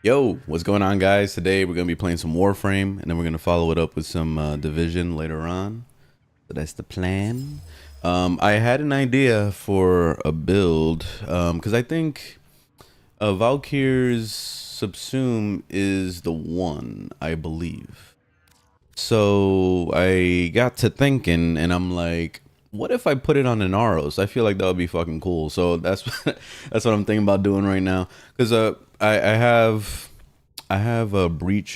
Yo, what's going on, guys? Today we're gonna be playing some Warframe, and then we're gonna follow it up with some Division later on. So that's the plan. I had an idea for a build because I think Valkyr's Subsume is the one, I believe. So I got to thinking, and I'm like, what if I put it on an Aros? I feel like that would be fucking cool. So that's that's what I'm thinking about doing right now. Because I have a breach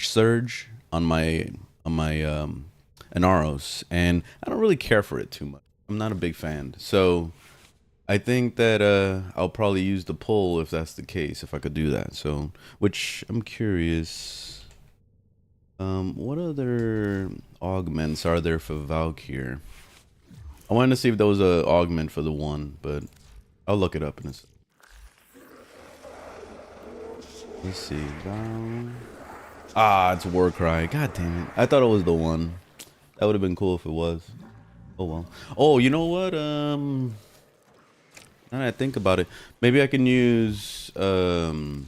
surge on my Anaros, and I don't really care for it too much. I'm not a big fan. So I think that I'll probably use the pull if that's the case, if I could do that. So, which I'm curious. What other augments are there for Valkyr? I wanted to see if there was a augment for the one, but I'll look it up in a second. Let's see. Ah, it's Warcry. God damn it. I thought it was the one. That would have been cool if it was. Oh well. Oh, you know what? Now that I think about it, maybe I can use the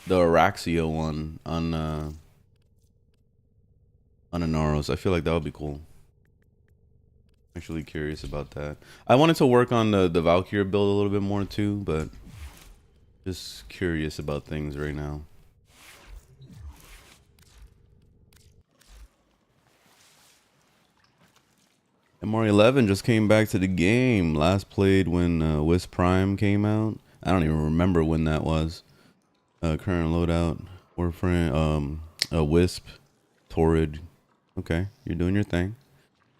Araxia one on Anaros. I feel like that would be cool. Actually curious about that. I wanted to work on the Valkyrie build a little bit more too, but just curious about things right now. MR11 just came back to the game. Last played when Wisp Prime came out. I don't even remember when that was. Current loadout, Warframe, Wisp, Torrid. Okay, you're doing your thing.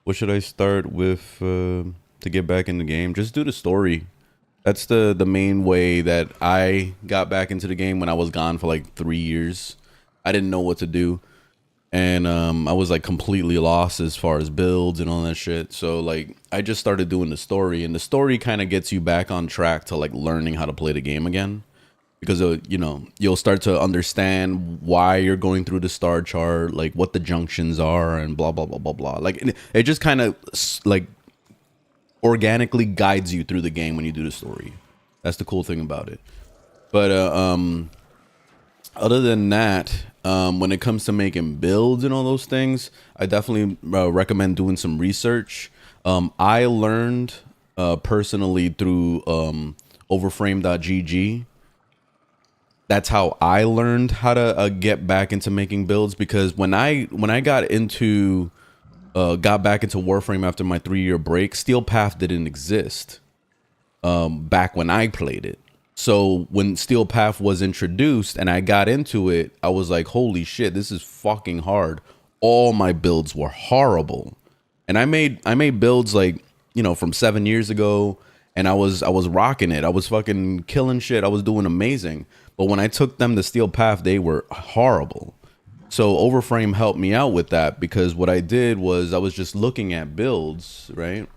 What should I start with to get back in the game? Just do the story. That's the main way that I got back into the game when I was gone for like 3 years. I didn't know what to do. And I was like completely lost as far as builds and all that shit. So like I just started doing the story, and the story kind of gets you back on track to like learning how to play the game again. Because you know, you'll start to understand why you're going through the star chart, like what the junctions are and blah blah blah blah blah. Like it just kind of like organically guides you through the game when you do the story. That's the cool thing about it. But other than that, when it comes to making builds and all those things, I definitely recommend doing some research. I learned personally through overframe.gg. That's how I learned how to get back into making builds, because when I got into got back into Warframe after my 3-year break, Steel Path didn't exist back when I played it. So when Steel Path was introduced and I got into it, I was like, holy shit, this is fucking hard. All my builds were horrible. And I made builds like, you know, from 7 years ago, and I was rocking it. I was fucking killing shit. I was doing amazing. But when I took them to Steel Path, they were horrible. So Overframe helped me out with that, because what I did was I was just looking at builds, right?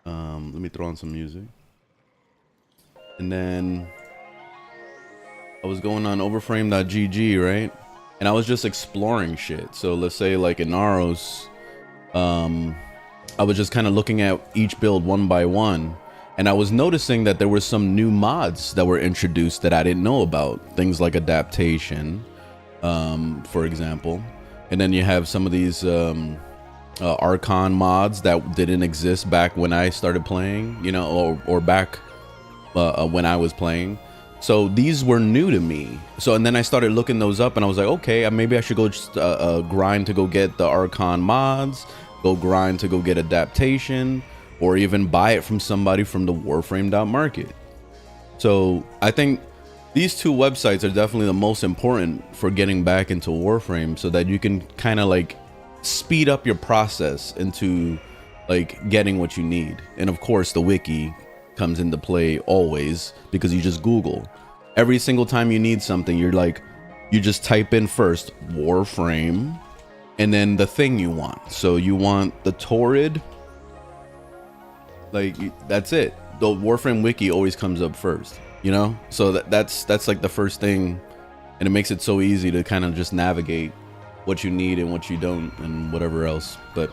Let me throw on some music. And then I was going on overframe.gg, right? And I was just exploring shit. So let's say like in Aros, I was just kind of looking at each build one by one. And I was noticing that there were some new mods that were introduced that I didn't know about. Things like adaptation, for example. And then you have some of these Archon mods that didn't exist back when I started playing, you know, or back when I was playing. So these were new to me. So, and then I started looking those up, and I was like, okay, maybe I should go just grind to go get the Archon mods, go grind to go get adaptation, or even buy it from somebody from the Warframe.market. So I think these two websites are definitely the most important for getting back into Warframe, so that you can kind of like speed up your process into like getting what you need. And of course the wiki comes into play always, because you just Google. Every single time you need something, you're like, you just type in first Warframe and then the thing you want. So you want the Torrid, like that's it. The Warframe wiki always comes up first, you know? So that's like the first thing, and it makes it so easy to kind of just navigate what you need and what you don't and whatever else. But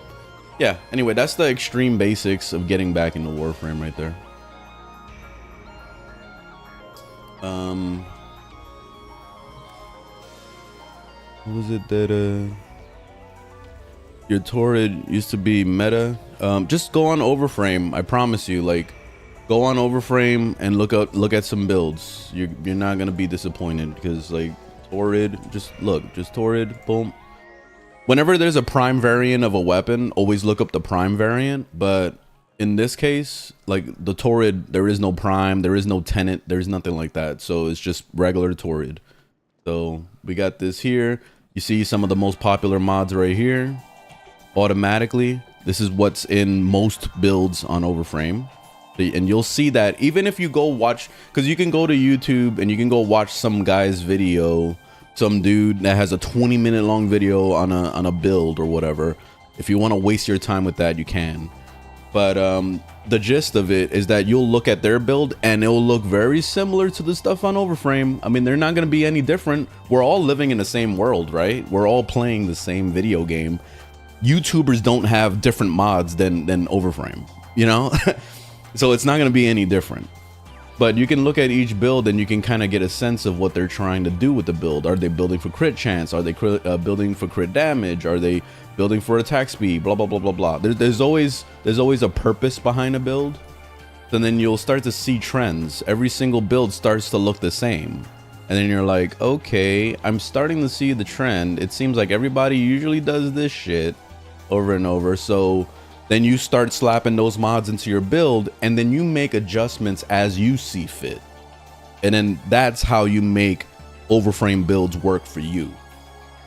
yeah, anyway, that's the extreme basics of getting back into Warframe right there. What was it that your Torrid used to be meta? Just go on Overframe. I promise you, like, go on Overframe and look at some builds. You're not gonna be disappointed, because like Torrid, just Torrid, boom. Whenever there's a prime variant of a weapon, always look up the prime variant. But in this case, like the Torrid, there is no prime, there is no tenant, there's nothing like that. So it's just regular Torrid. So we got this here. You see some of the most popular mods right here. Automatically, this is what's in most builds on Overframe. And you'll see that even if you go watch, because you can go to YouTube and you can go watch some guy's video, some dude that has a 20-minute long video on a build or whatever. If you want to waste your time with that, you can. But the gist of it is that you'll look at their build and it'll look very similar to the stuff on Overframe. I mean, they're not going to be any different. We're all living in the same world, right? We're all playing the same video game. YouTubers don't have different mods than Overframe, you know? So it's not going to be any different. But you can look at each build and you can kind of get a sense of what they're trying to do with the build. Are they building for crit chance? Are they building for crit damage? Are they building for attack speed? Blah, blah, blah, blah, blah. There's always a purpose behind a build. And then you'll start to see trends. Every single build starts to look the same. And then you're like, okay, I'm starting to see the trend. It seems like everybody usually does this shit over and over. So then you start slapping those mods into your build, and then you make adjustments as you see fit. And then that's how you make Overframe builds work for you.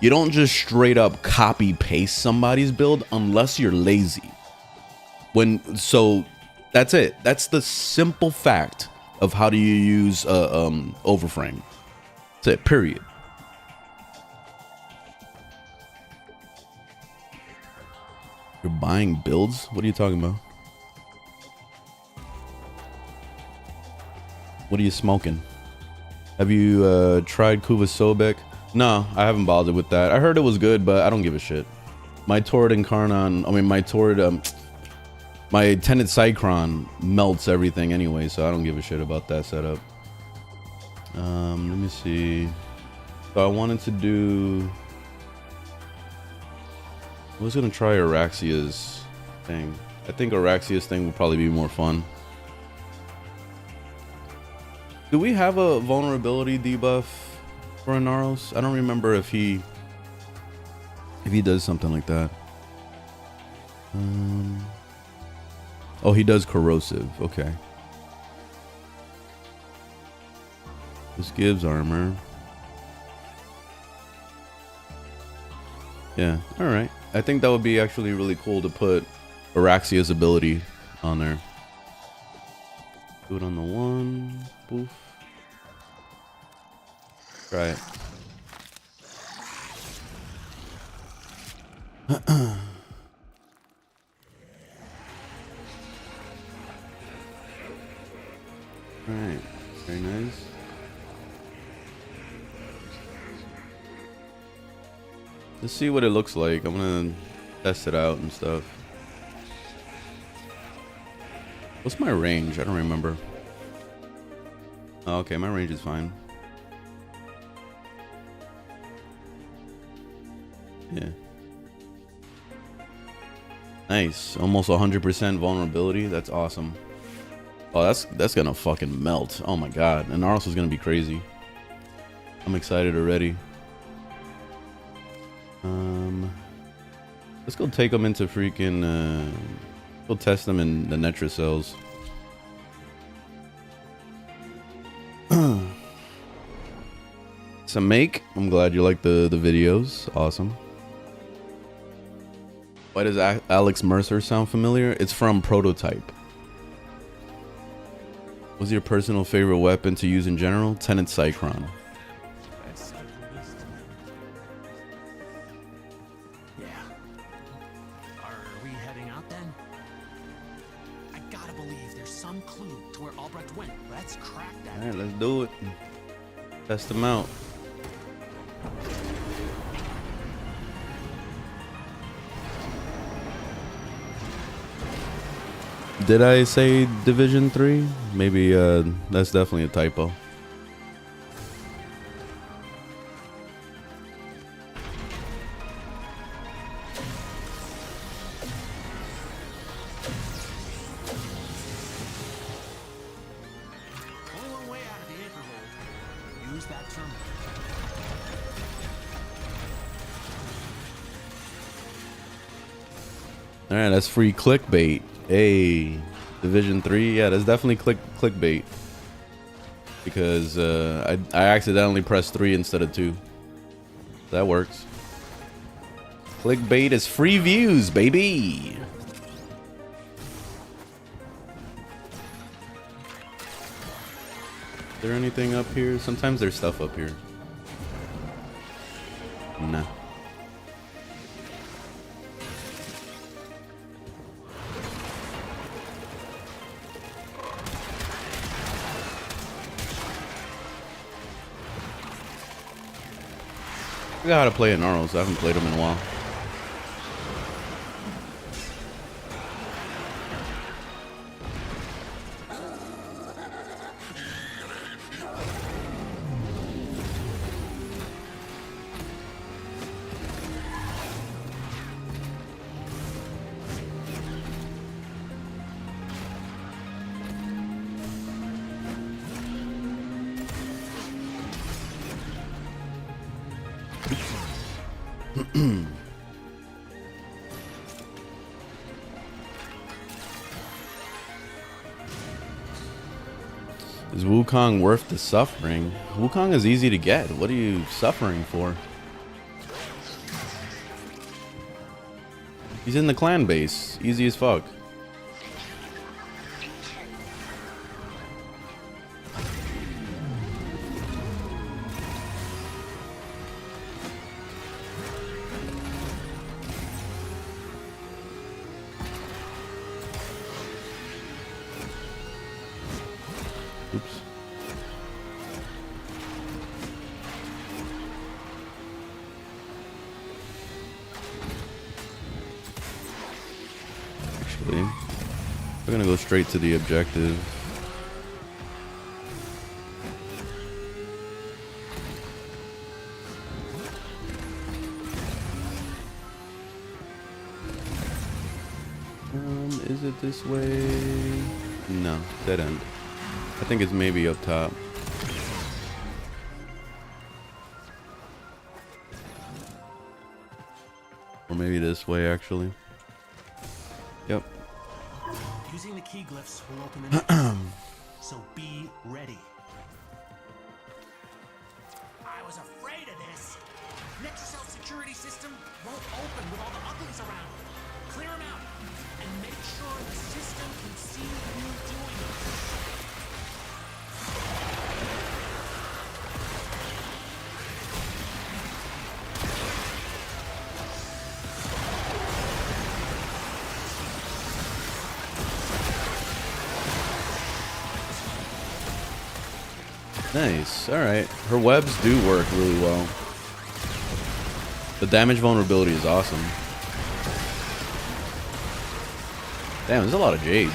You don't just straight up copy paste somebody's build unless you're lazy. So that's it. That's the simple fact of how do you use Overframe. That's it, period. You're buying builds? What are you talking about? What are you smoking? Have you tried Kuva Sobek? No, I haven't bothered with that. I heard it was good, but I don't give a shit. My Torrid Incarnon, my Tenet Cycron melts everything anyway, so I don't give a shit about that setup. Let me see. So I wanted to do... I was gonna try Araxia's thing. I think Araxia's thing will probably be more fun. Do we have a vulnerability debuff for Inaros? I don't remember if he does something like that. Oh, he does corrosive. Okay. This gives armor. Yeah. All right. I think that would be actually really cool to put Araxia's ability on there. Do it on the one. Poof. Try it. Alright. Very nice. Let's see what it looks like. I'm gonna test it out and stuff. What's my range? I don't remember. Oh, okay, my range is fine. Yeah. Nice. Almost 100% vulnerability. That's awesome. Oh, that's gonna fucking melt. Oh my god. And Naros is gonna be crazy. I'm excited already. Let's go take them into freaking go test them in the Netra cells. Some make. I'm glad you like the videos. Awesome. Why does Alex Mercer sound familiar? It's from Prototype. What's your personal favorite weapon to use in general? Tenet Cycron. Alright, let's do it. Test them out. Did I say Division 3? Maybe that's definitely a typo. All right, that's free clickbait. Hey, Division 3. Yeah, that's definitely clickbait. Because I accidentally pressed 3 instead of 2. That works. Clickbait is free views, baby. Is there anything up here? Sometimes there's stuff up here. Nah. I forgot how to play Gnarls. I haven't played them in a while. Is Wukong worth the suffering? Wukong is easy to get. What are you suffering for? He's in the clan base. Easy as fuck. Oops. Actually, we're gonna go straight to the objective. Is it this way? No, dead end. I think it's maybe up top. Or maybe this way, actually. Yep. Using the key glyphs will open the next. So be ready. I was afraid of this. Nexus security system won't open with all the uglies around. Clear them out and make sure the system can see you doing it. Nice. Alright. Her webs do work really well. The damage vulnerability is awesome. Damn, there's a lot of Jades.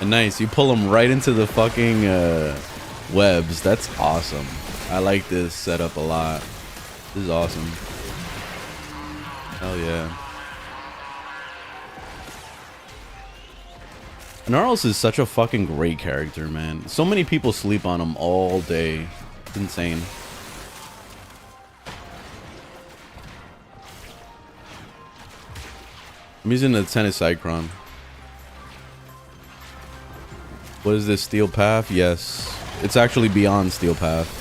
And nice, you pull them right into the fucking webs. That's awesome. I like this setup a lot. This is awesome. Hell yeah. Gnarls is such a fucking great character, man. So many people sleep on him all day. It's insane. I'm using the Tennis Cycron. What is this, Steel Path? Yes. It's actually beyond Steel Path.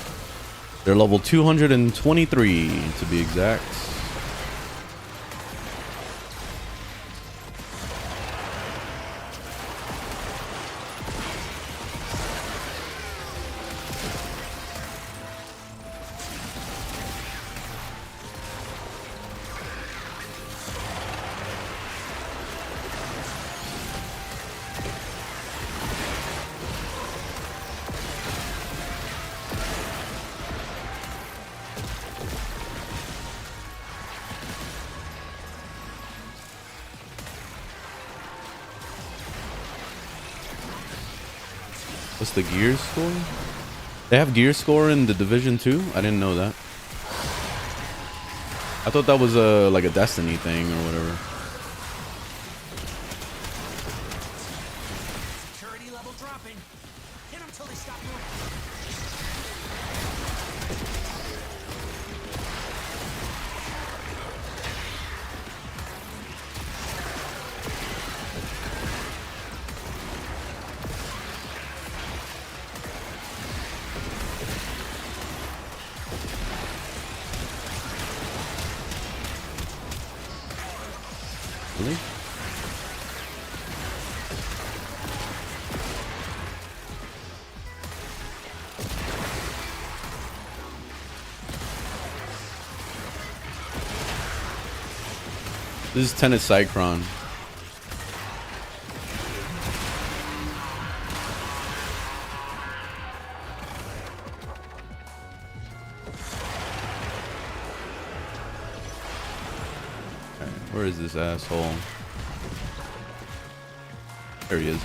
They're level 223 to be exact. What's the gear score? They have gear score in the Division 2? I didn't know that. I thought that was like a Destiny thing or whatever. level dropping. Hit them till they stop moving. Really? This is Tennis Cycron. Where is this asshole? There he is.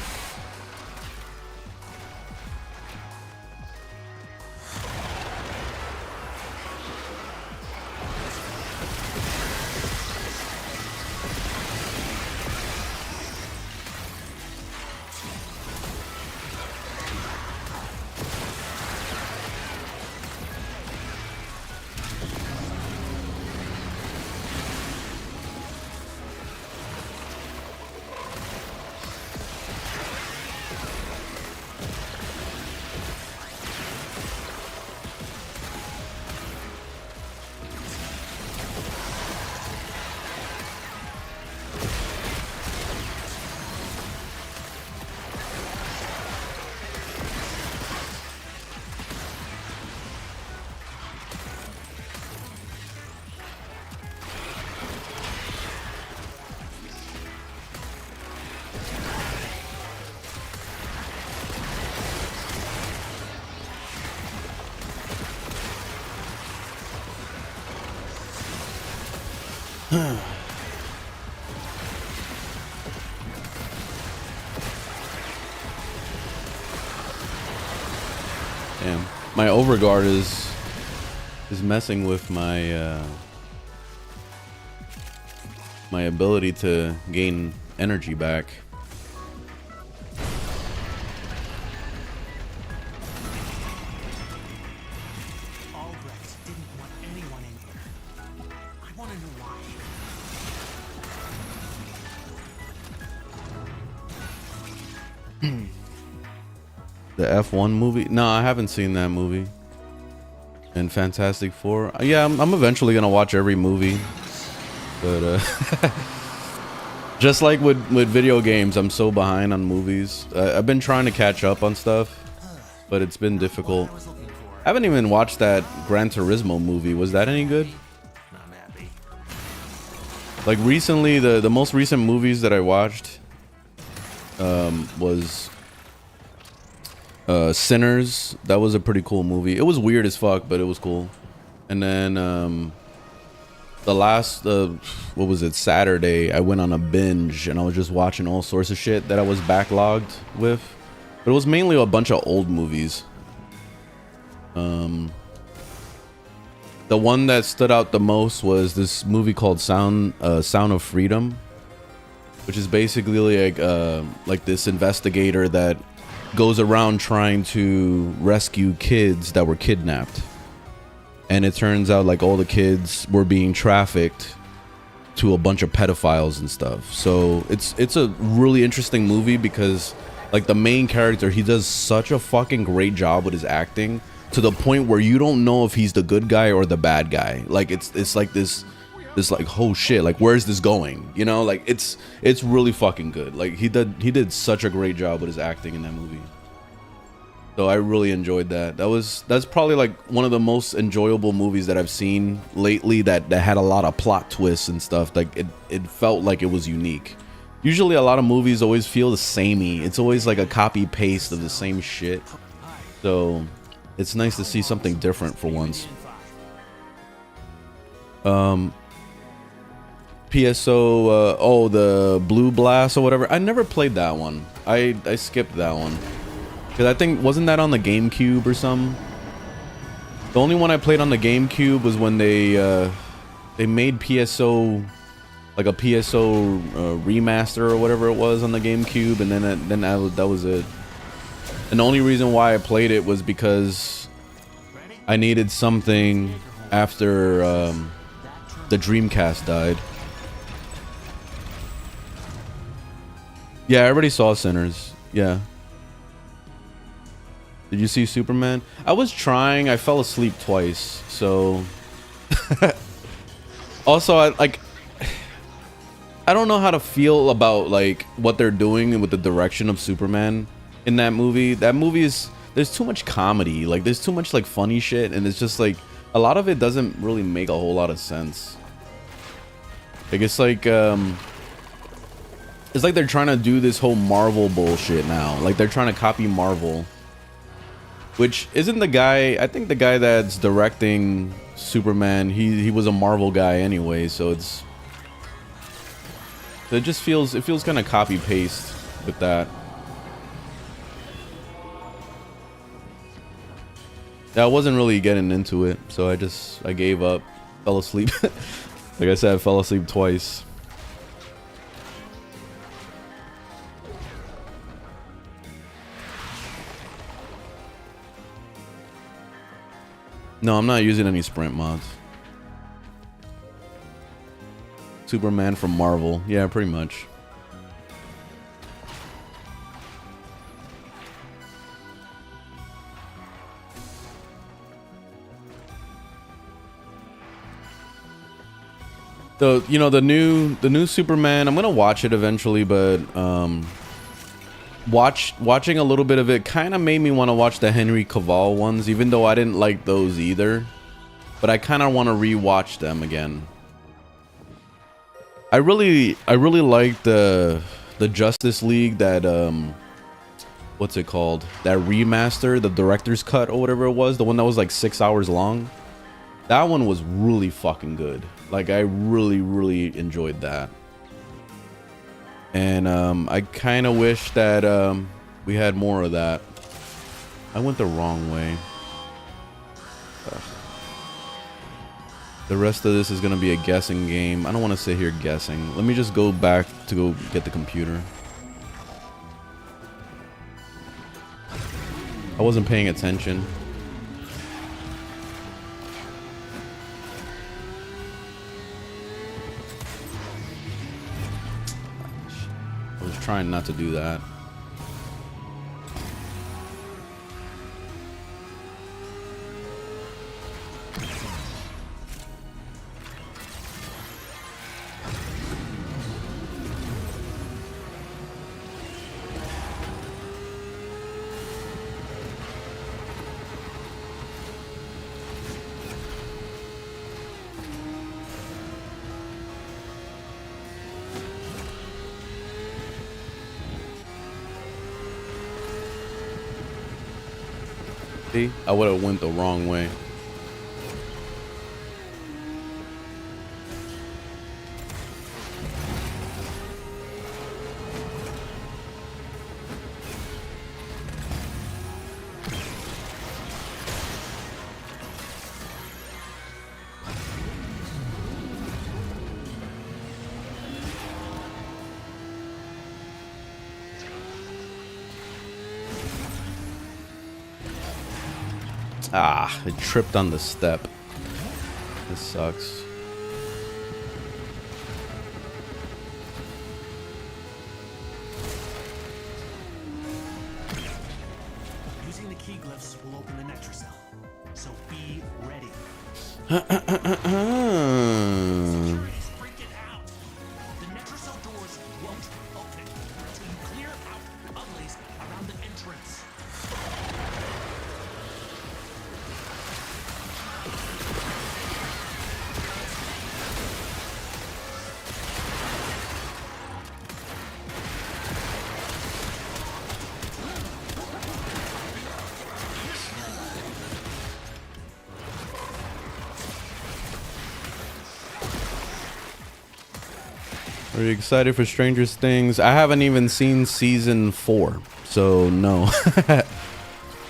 Damn, my overguard is messing with my my ability to gain energy back. Albrecht didn't want anyone in here. I want to know why. The F1 movie? No, I haven't seen that movie. And Fantastic Four? Yeah, I'm eventually gonna watch every movie. But just like with video games, I'm so behind on movies. I've been trying to catch up on stuff, but it's been difficult. I haven't even watched that Gran Turismo movie. Was that any good? Like recently, the most recent movies that I watched was Sinners. That was a pretty cool movie. It was weird as fuck, but it was cool. And then the last what was it, Saturday, I went on a binge and I was just watching all sorts of shit that I was backlogged with, but it was mainly a bunch of old movies. The one that stood out the most was this movie called Sound of Freedom, which is basically like this investigator that goes around trying to rescue kids that were kidnapped, and it turns out like all the kids were being trafficked to a bunch of pedophiles and stuff. So it's a really interesting movie because like the main character, he does such a fucking great job with his acting to the point where you don't know if he's the good guy or the bad guy. Like it's like this like, oh shit, like where's this going, you know? Like it's really fucking good. Like he did such a great job with his acting in that movie. So I really enjoyed that. That's probably like one of the most enjoyable movies that I've seen lately that had a lot of plot twists and stuff. Like it felt like it was unique. Usually a lot of movies always feel the samey. It's always like a copy paste of the same shit. So it's nice to see something different for once. PSO, oh, the Blue Blast or whatever. I never played that one. I skipped that one. Because I think, wasn't that on the GameCube or something? The only one I played on the GameCube was when they made PSO, like a PSO remaster or whatever it was on the GameCube, and then that was it. And the only reason why I played it was because I needed something after the Dreamcast died. Yeah, I already saw Sinners. Yeah. Did you see Superman? I was trying. I fell asleep twice. So also, I don't know how to feel about like what they're doing with the direction of Superman in that movie. That movie is, there's too much comedy. Like there's too much like funny shit, and it's just like a lot of it doesn't really make a whole lot of sense. Like it's like they're trying to do this whole Marvel bullshit now. Like they're trying to copy Marvel, which isn't the guy. I think the guy that's directing Superman, he was a Marvel guy anyway, so it just feels kind of copy paste with that. Yeah, I wasn't really getting into it, so I gave up, fell asleep. Like I said, I fell asleep twice. No, I'm not using any sprint mods. Superman from Marvel. Yeah, pretty much. So, you know, the new Superman, I'm gonna watch it eventually, but watching a little bit of it kind of made me want to watch the Henry Cavill ones, even though I didn't like those either. But I kind of want to rewatch them again. I really like the Justice League, that what's it called? That remaster, the director's cut or whatever it was, the one that was like 6 hours long. That one was really fucking good. Like I really enjoyed that. And I kind of wish that we had more of that. I went the wrong way. Ugh. The rest of this is gonna be a guessing game. I don't want to sit here guessing. Let me just go back to go get the computer. I wasn't paying attention. I was trying not to do that. I would have went the wrong way. Ah, I tripped on the step. This sucks. Using the key glyphs will open the Noctua cell, so be ready. Is freaking out. The Noctua cell doors won't open until you clear out uglies around the entrance. Are you excited for Stranger Things? I haven't even seen season 4, so no.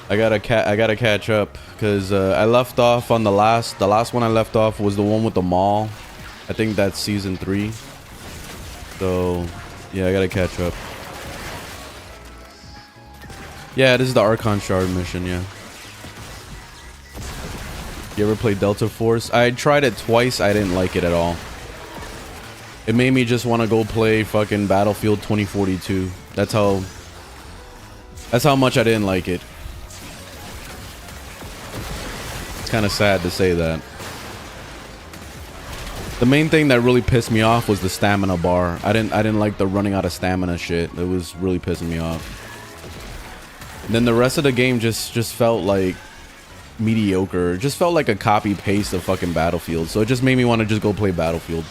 I gotta catch up because I left off on the last one I left off was the one with the mall. I think that's season 3. So yeah, I gotta catch up. Yeah, this is the Archon Shard mission, yeah. You ever play Delta Force? I tried it twice, I didn't like it at all. It made me just want to go play fucking Battlefield 2042. That's how much I didn't like it. It's kind of sad to say that. The main thing that really pissed me off was the stamina bar. I didn't like the running out of stamina shit. It was really pissing me off. And then the rest of the game just felt like mediocre. It just felt like a copy paste of fucking Battlefield. So it just made me want to just go play Battlefield.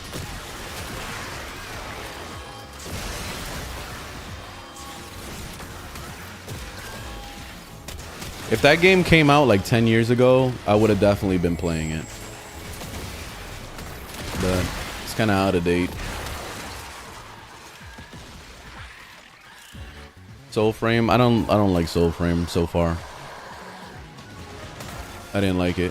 If that game came out like 10 years ago, I would have definitely been playing it. But it's kind of out of date. Soulframe, I don't like Soulframe so far. I didn't like it.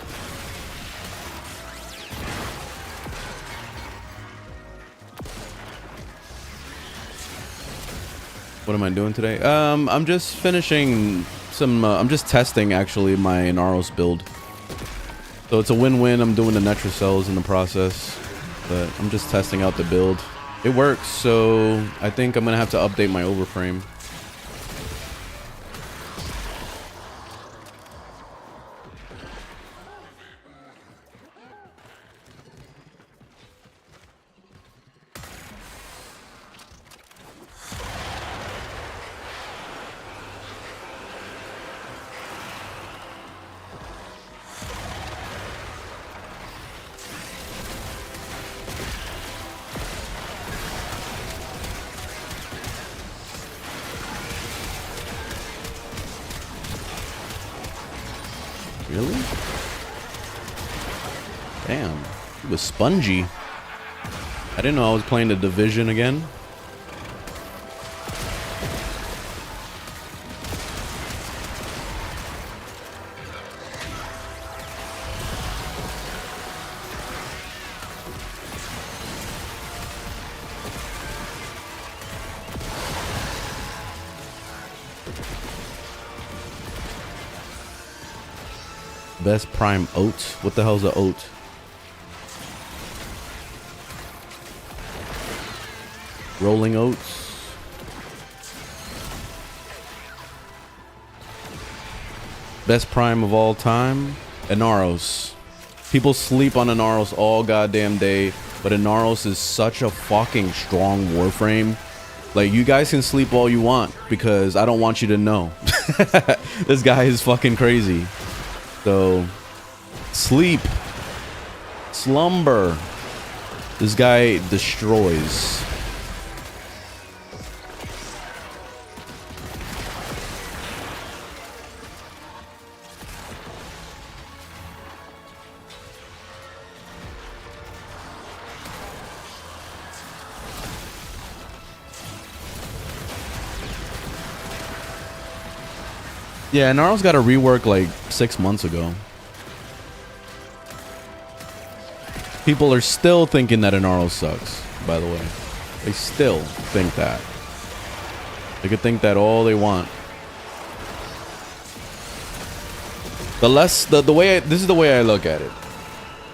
What am I doing today? I'm just finishing some. I'm just testing actually my Inaros build. So it's a win-win. I'm doing the Netra cells in the process, but I'm just testing out the build. It works, so I think I'm gonna have to update my overframe. Really? Damn, it was spongy. I didn't know I was playing the Division again. Best prime oats? What the hell's a oat? Rolling oats. Best prime of all time? Inaros. People sleep on Inaros all goddamn day, but Inaros is such a fucking strong Warframe. Like, you guys can sleep all you want because I don't want you to know. This guy is fucking crazy. So, sleep, slumber. This guy destroys. Yeah, Naro's got a rework like 6 months ago. People are still thinking that Inaro sucks, by the way. They still think that. They could think that all they want. This is the way I look at it.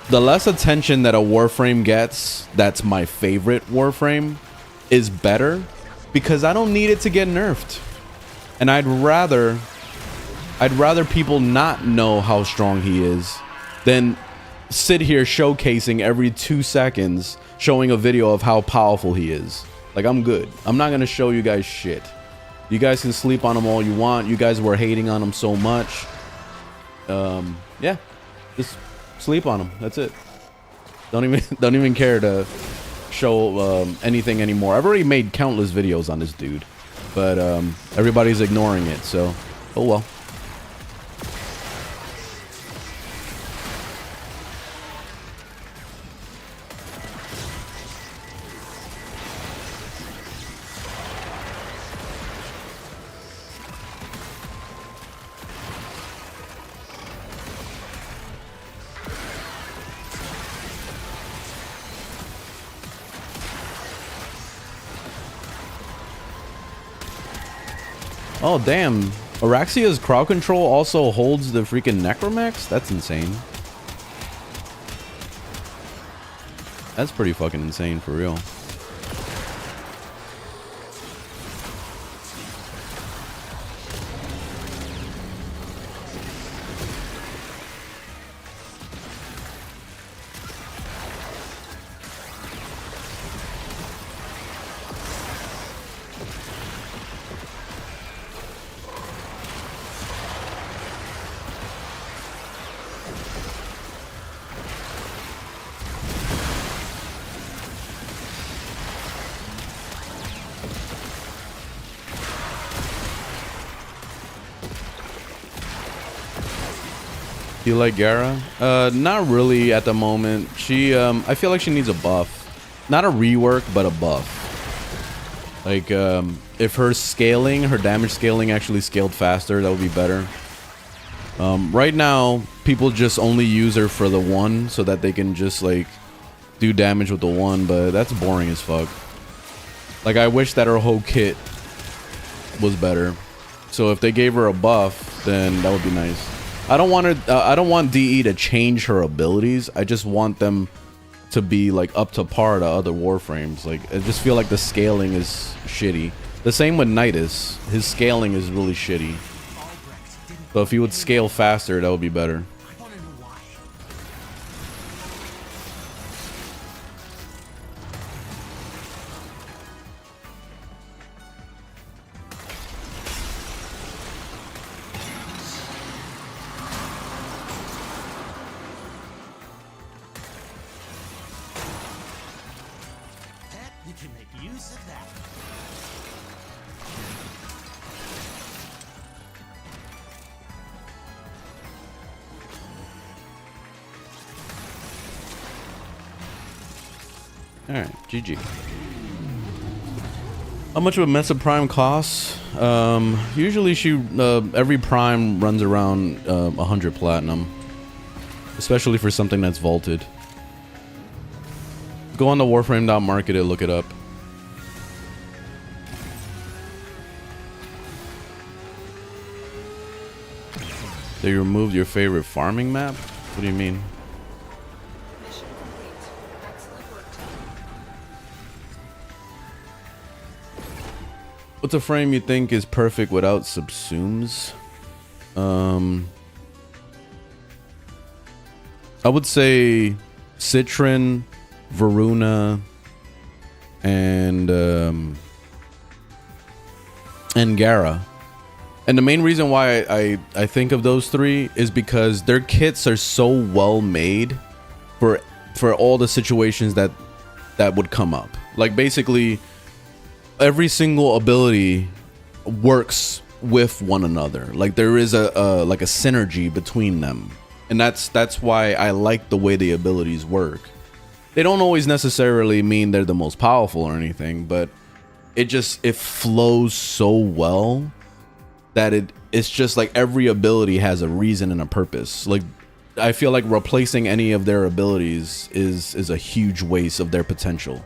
The less attention that a Warframe gets, that's my favorite Warframe, is better because I don't need it to get nerfed. And I'd rather people not know how strong he is than sit here showcasing every 2 seconds, showing a video of how powerful he is. Like, I'm good. I'm not gonna show you guys shit. You guys can sleep on him all you want. You guys were hating on him so much. Yeah, just sleep on him. That's it. Don't even care to show anything anymore. I've already made countless videos on this dude, but everybody's ignoring it. So, oh well. Oh, damn. Araxia's crowd control also holds the freaking Necromax? That's insane. That's pretty fucking insane for real. You like Gara? Not really at the moment. She, I feel like she needs a buff. Not a rework, but a buff. Like, if her scaling, her damage scaling actually scaled faster, that would be better. Right now, people just only use her for the one so that they can just, like, do damage with the one, but that's boring as fuck. Like, I wish that her whole kit was better. So if they gave her a buff, then that would be nice. I don't want her. I don't want DE to change her abilities. I just want them to be like up to par to other Warframes. Like I just feel like the scaling is shitty. The same with Nidus. His scaling is really shitty. So if he would scale faster, that would be better. Alright, GG. How much of a Mesa Prime costs? Usually every Prime runs around 100 platinum. Especially for something that's vaulted. Go on the Warframe.market and look it up. They removed your favorite farming map? What do you mean? What's a frame you think is perfect without subsumes? I would say Citron, Varuna, and Gara. And the main reason why I think of those three is because their kits are so well made for all the situations that would come up. Like basically every single ability works with one another. Like there is a synergy between them. And that's why I like the way the abilities work. They don't always necessarily mean they're the most powerful or anything, but it flows so well that it's just like every ability has a reason and a purpose. Like I feel like replacing any of their abilities is a huge waste of their potential.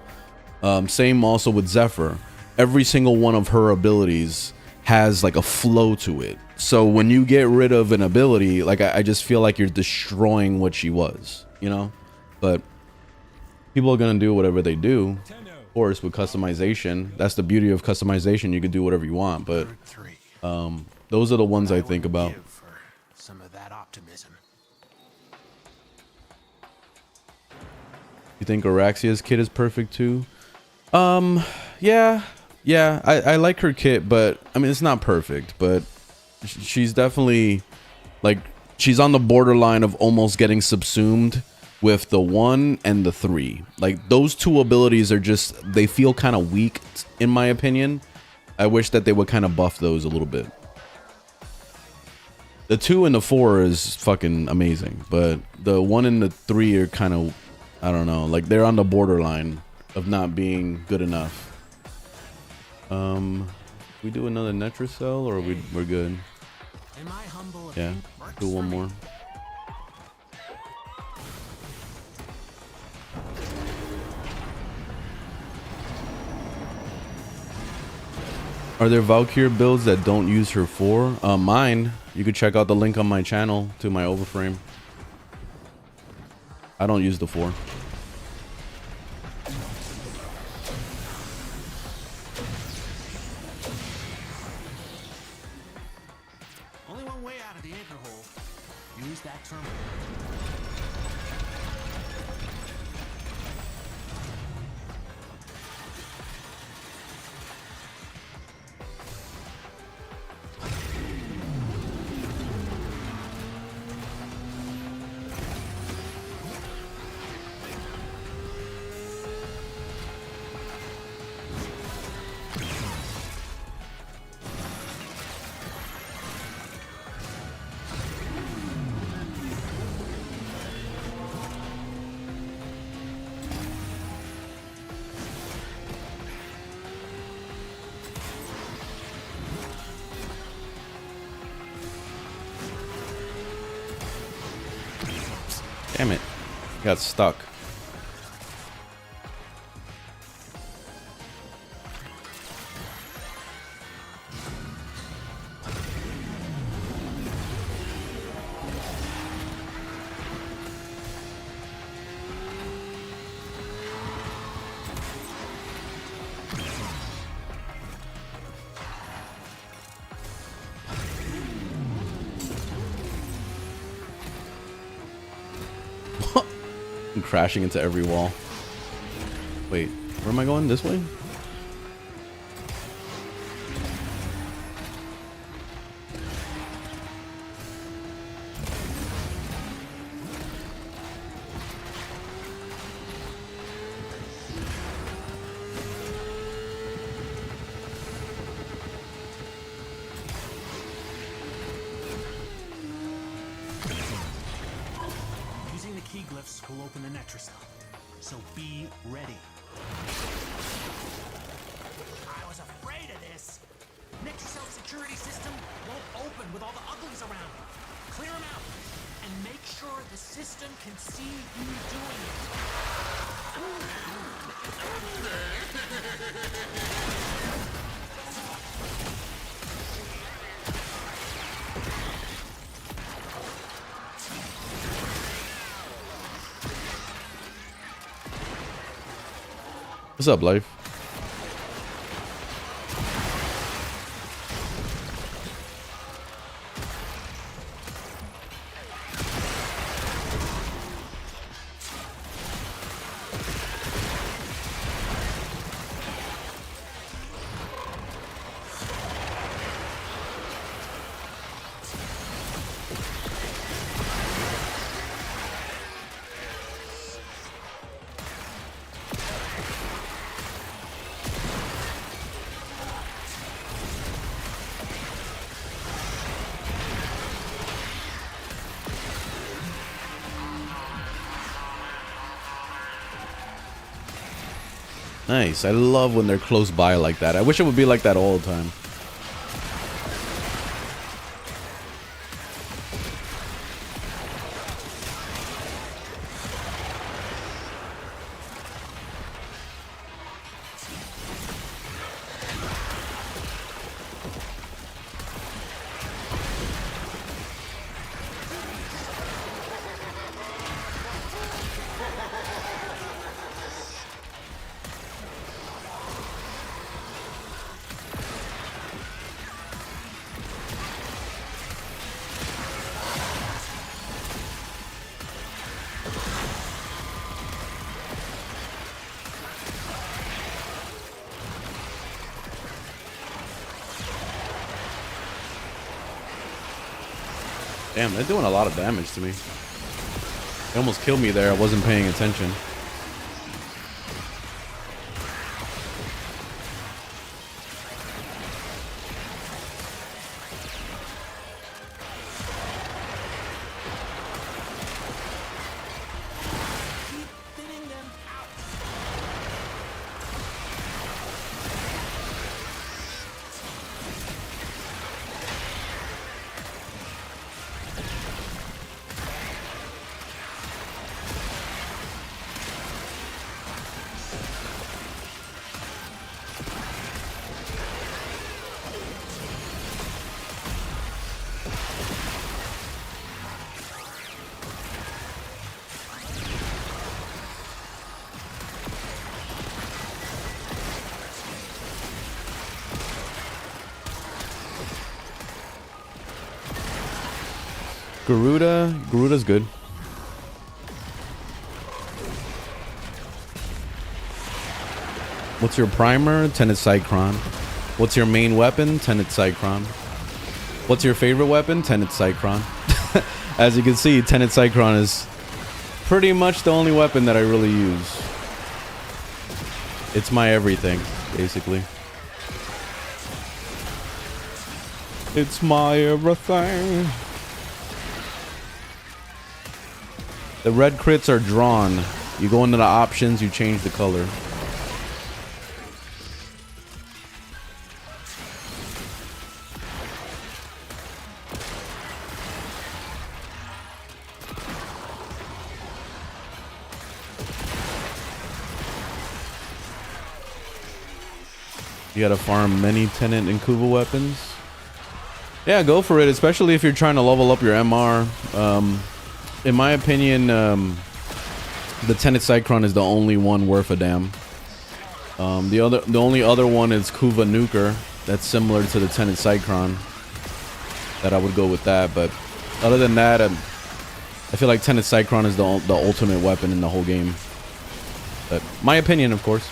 Same also with Zephyr. Every single one of her abilities has like a flow to it. So when you get rid of an ability, like I just feel like you're destroying what she was, you know? But people are gonna do whatever they do. Of course, with customization, that's the beauty of customization. You can do whatever you want, but those are the ones I think about. Some of that optimism. You think Araxia's kit is perfect too? Yeah, I like her kit, but I mean, it's not perfect, but she's definitely like, she's on the borderline of almost getting subsumed with the 1 and the 3. Like those two abilities are just, they feel kind of weak in my opinion. I wish that they would kind of buff those a little bit. The 2 and the 4 is fucking amazing, but the 1 and the 3 are kind of, I don't know, like they're on the borderline of not being good enough. We do another Netracell or we're good? Yeah, do one more. Are there Valkyrie builds that don't use her 4? Mine. You could check out the link on my channel to my overframe. I don't use the 4. Only one way out of the anchor hole. Use that terminal. Damn it. Got stuck. I'm crashing into every wall. Wait, where am I going? This way? Using the key glyphs will open the Netra cell. So be ready. I was afraid of this. Netra cell security system won't open with all the uglies around. Clear them out and make sure the system can see you doing it. What's up, life? Nice. I love when they're close by like that. I wish it would be like that all the time. Damn, they're doing a lot of damage to me. They almost killed me there. I wasn't paying attention. Keep thinning them out. Garuda's good. What's your primer? Tenet Cycron. What's your main weapon? Tenet Cycron. What's your favorite weapon? Tenet Cycron. As you can see, Tenet Cycron is pretty much the only weapon that I really use. It's my everything, basically. It's my everything. The red crits are drawn. You go into the options, you change the color. You gotta farm many Tenet and Kuva weapons. Yeah, go for it, especially if you're trying to level up your MR. In my opinion, the Tenet Cycron is the only one worth a damn. The only other one is Kuva Nuker. That's similar to the Tenet Cycron. That I would go with that, but other than that, I feel like Tenet Cycron is the ultimate weapon in the whole game. But my opinion, of course.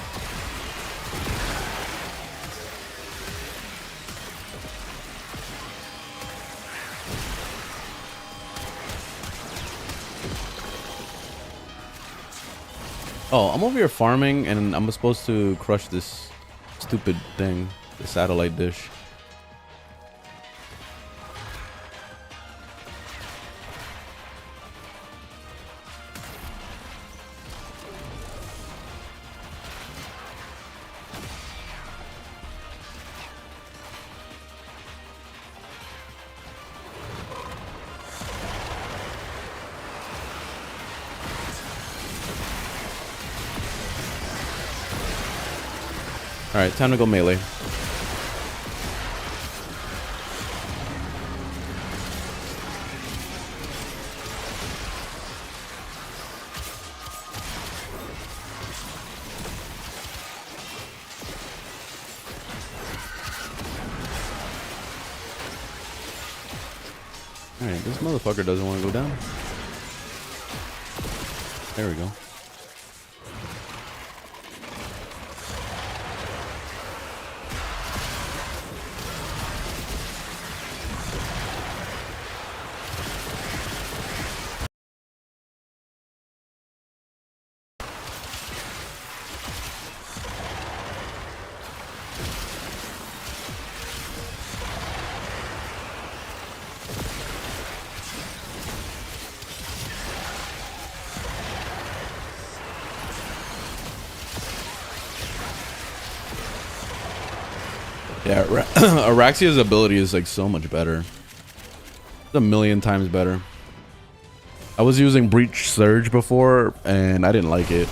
Oh, I'm over here farming, and I'm supposed to crush this stupid thing, the satellite dish. Alright, time to go melee. Alright, this motherfucker doesn't want to go down. There we go. Yeah, Araxia's ability is like so much better. It's a million times better. I was using Breach Surge before and I didn't like it.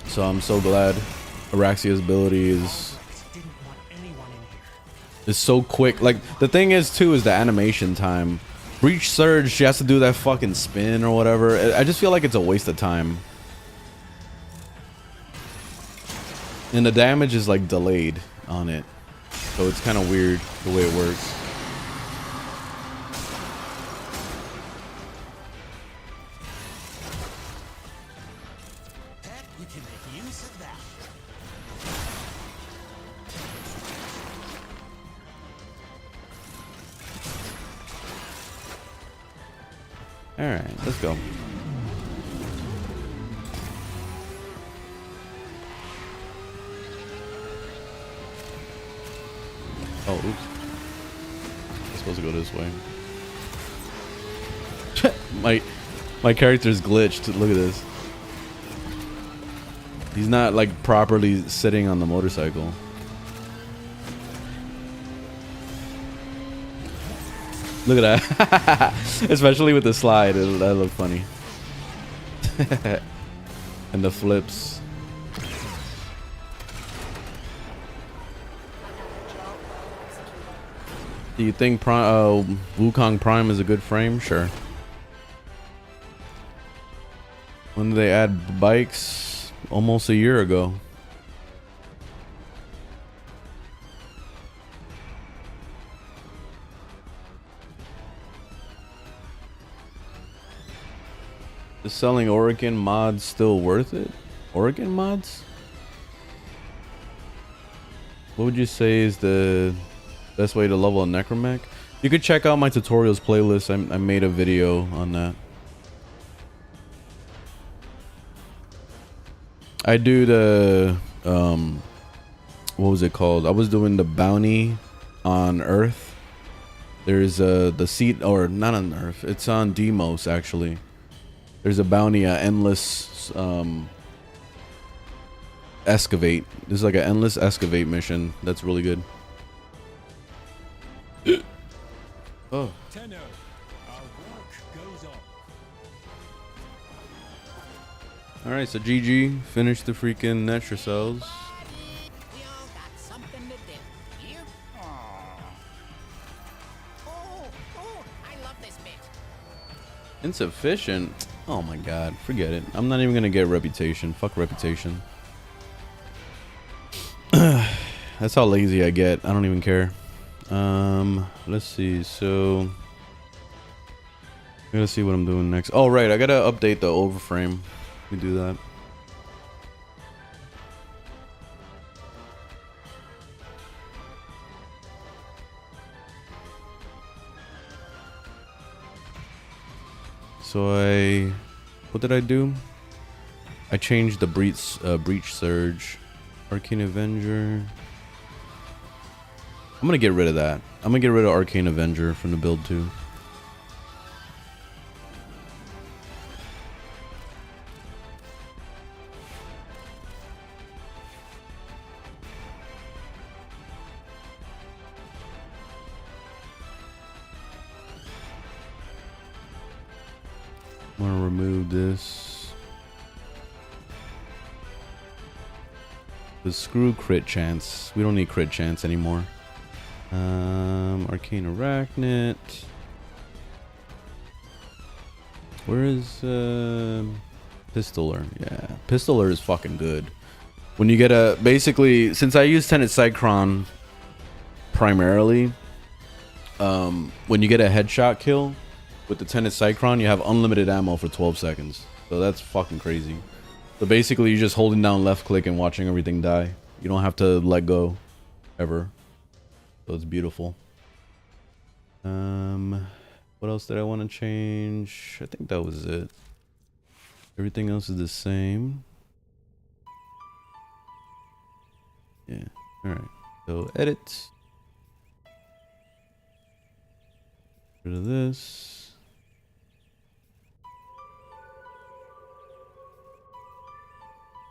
So I'm so glad Araxia's ability is so quick. Like the thing is too is the animation time. Breach Surge, she has to do that fucking spin or whatever. I just feel like it's a waste of time. And the damage is like delayed on it. So it's kind of weird the way it works. Heck, we can make use of that. Alright, let's go. Oh, oops. I'm supposed to go this way. my character's glitched. Look at this. He's not like properly sitting on the motorcycle. Look at that. Especially with the slide. That looked funny. And the flips. Do you think Wukong Prime is a good frame? Sure. When did they add bikes? Almost a year ago. Is selling Oregon mods still worth it? Oregon mods? What would you say is the best way to level a necromech? You could check out my tutorials playlist. I made a video on that. I do the what was it called? I was doing the bounty on Earth. There's the seat, or not on Earth. It's on Deimos actually. There's a bounty, endless excavate. This is like an endless excavate mission. That's really good. Oh. Tenno, our work goes on. All right, so GG finished the freaking Netra cells. We all got something to do. You? Oh, I love this bit. Insufficient. Oh my god, forget it. I'm not even gonna get reputation. Fuck reputation. That's how lazy I get. I don't even care. Let's see. So I gotta see what I'm doing next. Oh right, I gotta update the overframe. We do that. So what did I do? I changed the breach surge, Arcane Avenger. I'm gonna get rid of that. I'm gonna get rid of Arcane Avenger from the build too. I'm gonna remove this. The screw crit chance. We don't need crit chance anymore. Arcane Arachnid. Where is Pistoler? Yeah, Pistoler is fucking good. When you get a, basically, since I use Tenet Cycron primarily, when you get a headshot kill with the Tenet Cycron, you have unlimited ammo for 12 seconds. So that's fucking crazy. So basically, you're just holding down left click and watching everything die. You don't have to let go ever. So it's beautiful. What else did I want to change? I think that was it. Everything else is the same. Yeah. All right. So edit. Rid of this.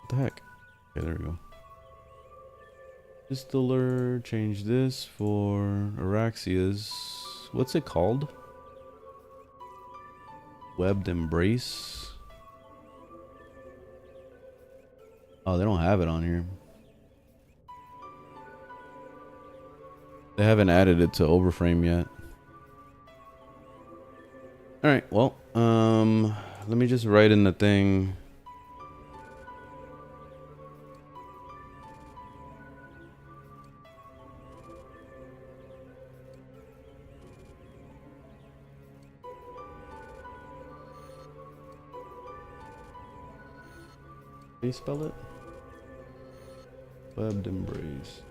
What the heck? Okay, there we go. Pistoler, change this for Araxia's. What's it called? Webbed Embrace. Oh, they don't have it on here. They haven't added it to Overframe yet. Alright, well, let me just write in the thing. How do you spell it? Webbed Embrace.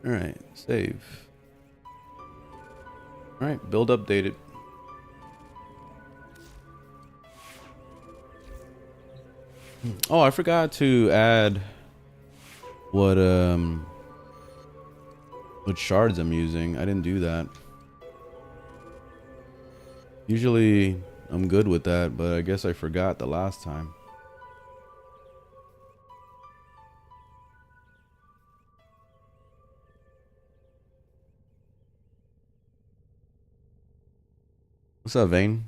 All right, save. All right, build updated. Oh, I forgot to add what Which shards I'm using. I didn't do that. Usually I'm good with that, but I guess I forgot the last time. What's up, Vane?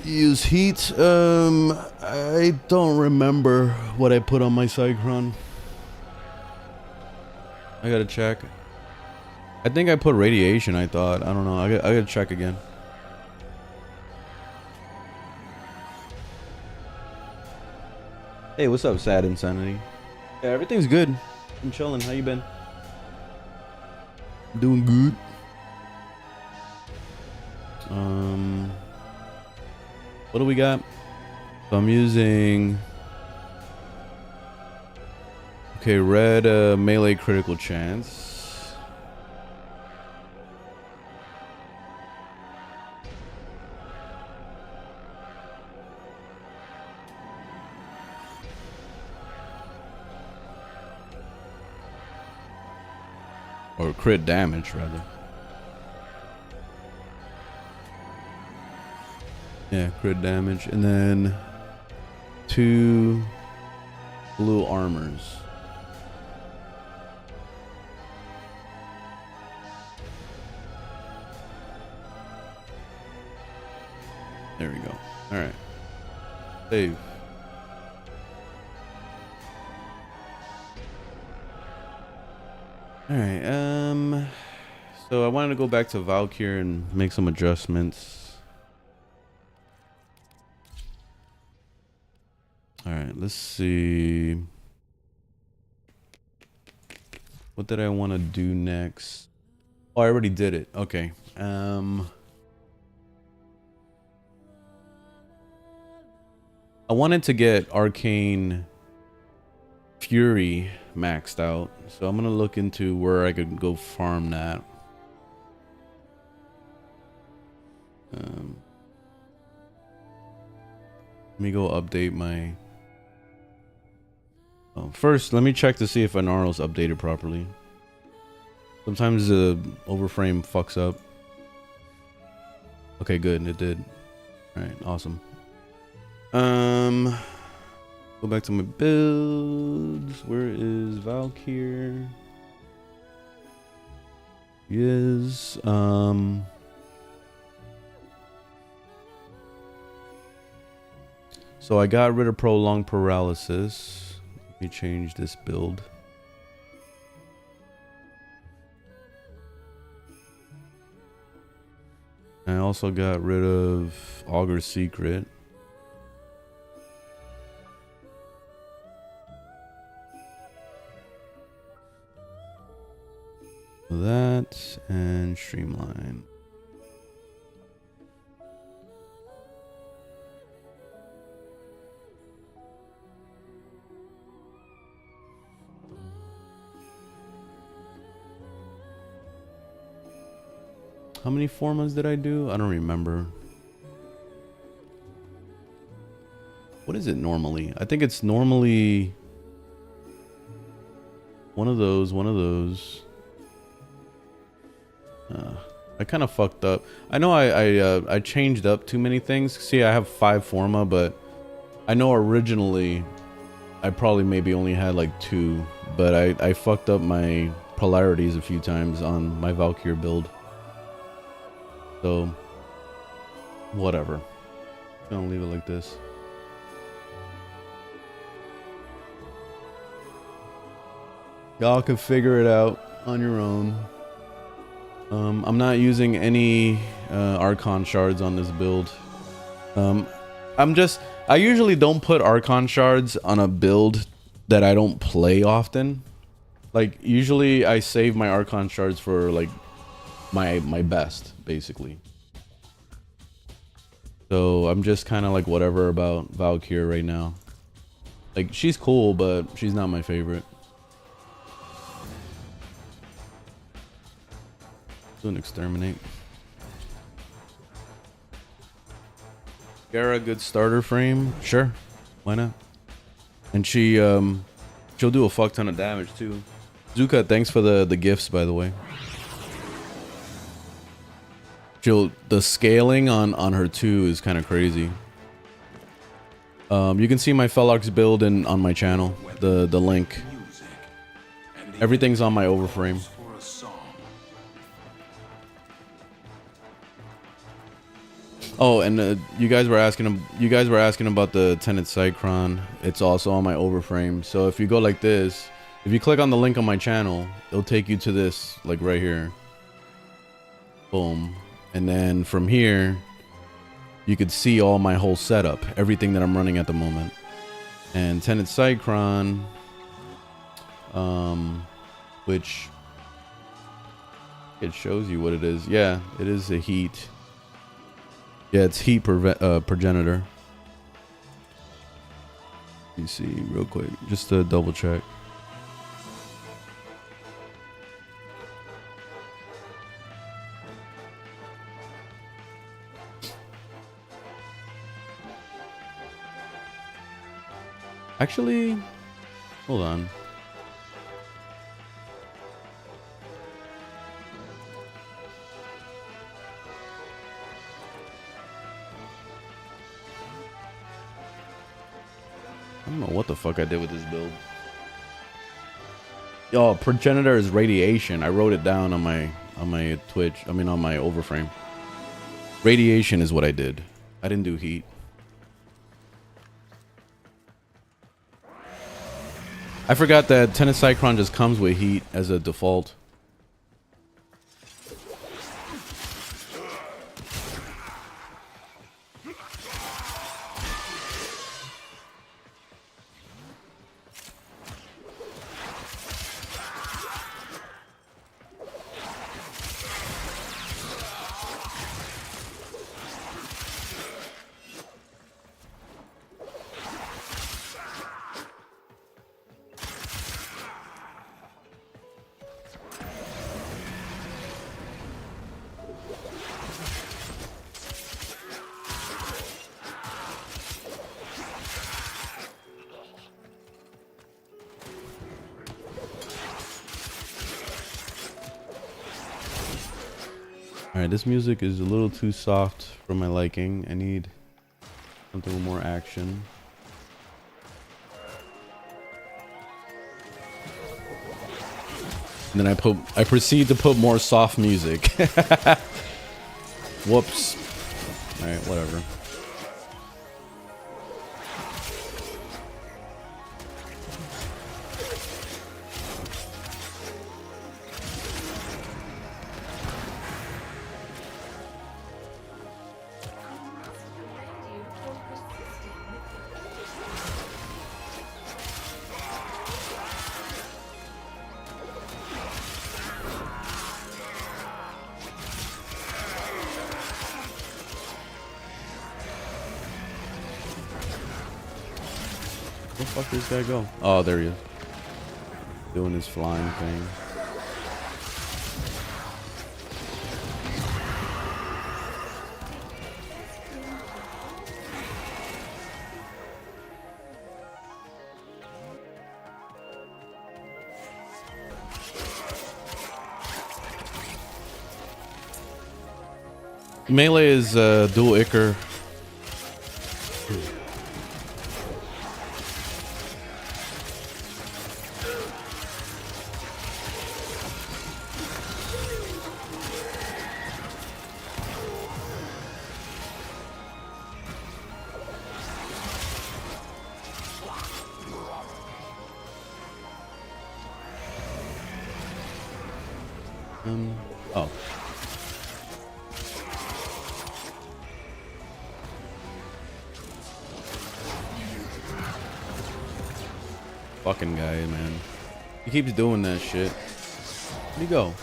Use heat. I don't remember what I put on my Cycron. I gotta check. I think I put radiation. I thought. I don't know. I gotta check again. Hey, what's up, Sad Insanity? Yeah, everything's good. I'm chilling. How you been? Doing good. What do we got? So I'm using. Okay, red melee critical chance. Or crit damage, rather. Yeah, crit damage. And then 2 blue armors. There we go. All right. Save. All right. So I wanted to go back to Valkyrie and make some adjustments. All right. Let's see. What did I want to do next? Oh, I already did it. Okay. I wanted to get Arcane Fury maxed out, so I'm gonna look into where I could go farm that. Let me go update my. Oh, first, let me check to see if Anaro's updated properly. Sometimes the overframe fucks up. Okay, good, it did. All right, awesome. Go back to my builds. Where is Valkyrie? Yes. So I got rid of prolonged paralysis. Let me change this build. I also got rid of Augur's Secret. That and Streamline. How many formats did I do? I don't remember. What is it normally? I think it's normally one of those, one of those. I kind of fucked up. I know I changed up too many things. See, I have 5 forma, but I know originally I probably maybe only had like 2, but I fucked up my polarities a few times on my Valkyrie build. So whatever. I'm gonna leave it like this. Y'all can figure it out on your own. I'm not using any Archon shards on this build. I usually don't put Archon shards on a build that I don't play often. Like usually I save my Archon shards for like my best, basically. So I'm just kind of like whatever about Valkyrie right now. Like she's cool, but she's not my favorite. Doing exterminate. Gara, good starter frame. Sure, why not? And she'll do a fuck ton of damage too. Zuka, thanks for the gifts, by the way. The scaling on her too is kind of crazy. You can see my Felox build on my channel. The link. Everything's on my overframe. Oh, and you guys were asking about the Tenet Cycron. It's also on my overframe. So if you go like this, if you click on the link on my channel, it'll take you to this, like right here. Boom. And then from here, you could see all my whole setup, everything that I'm running at the moment. And Tenet Cycron, which it shows you what it is. Yeah, it is a heat. Yeah, it's heat progenitor. Let me see real quick, just to double check. Actually, hold on. I don't know what the fuck I did with this build. Yo, progenitor is radiation. I wrote it down on my Twitch. I mean on my overframe. Radiation is what I did. I didn't do heat. I forgot that Tenet Cycron just comes with heat as a default. Alright, this music is a little too soft for my liking. I need something with more action. And then I proceed to put more soft music. Whoops. Alright, whatever. Where the fuck did this guy go? Oh, there he is. Doing his flying thing. Melee is dual Icar. Oh. Fucking guy, man. He keeps doing that shit. Where'd he go?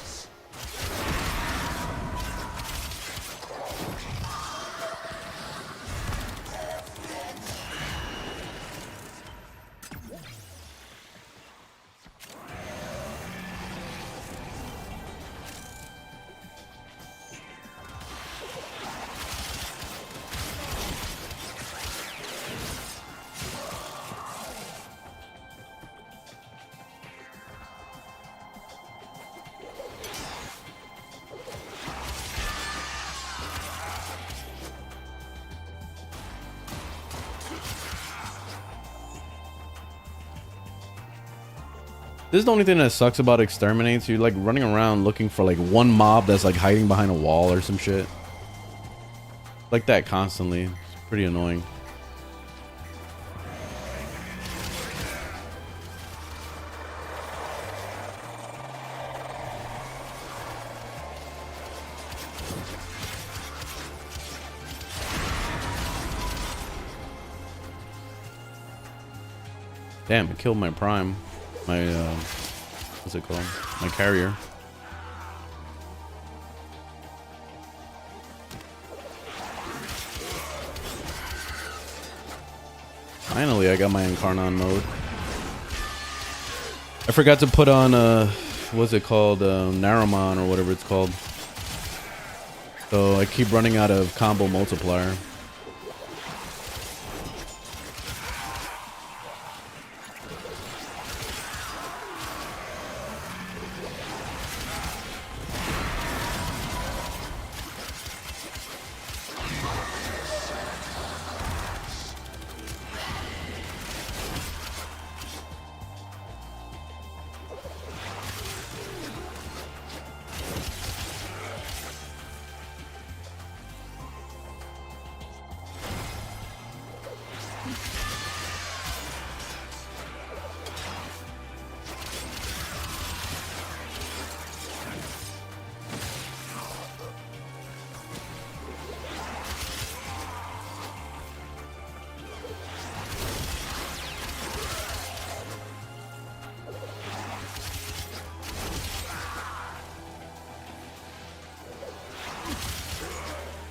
This is the only thing that sucks about exterminates. You're like running around looking for like one mob that's like hiding behind a wall or some shit. Like that constantly. It's pretty annoying. Damn, it killed my prime. My, what's it called? My carrier. Finally, I got my Incarnon mode. I forgot to put on, what's it called? Naramon or whatever it's called. So I keep running out of combo multiplier.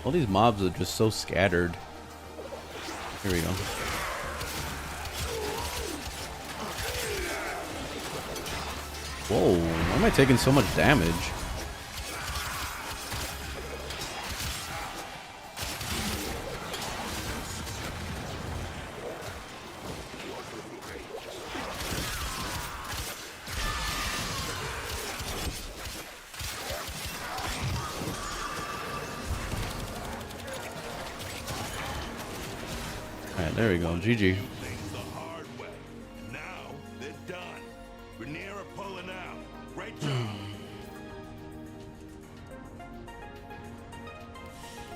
All these mobs are just so scattered. Here we go. Whoa, why am I taking so much damage? Alright, there we go. GG. Things the hard way. Now they're done. Rainier are pulling out. Great job.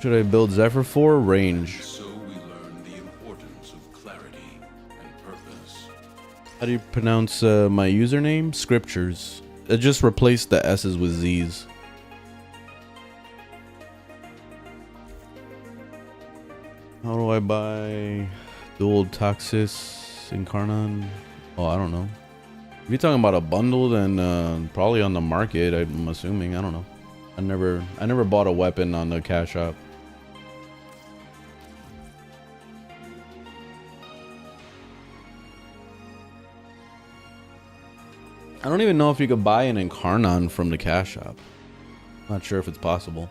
Should I build Zephyr 4? Range. So we learn the importance of clarity and purpose. How do you pronounce my username? Scriptures. It just replaced the S's with Z's. How do I buy dual Toxis Incarnon? Oh, I don't know. If you're talking about a bundle, then probably on the market, I'm assuming. I don't know. I never bought a weapon on the cash shop. I don't even know if you could buy an Incarnon from the cash shop. Not sure if it's possible.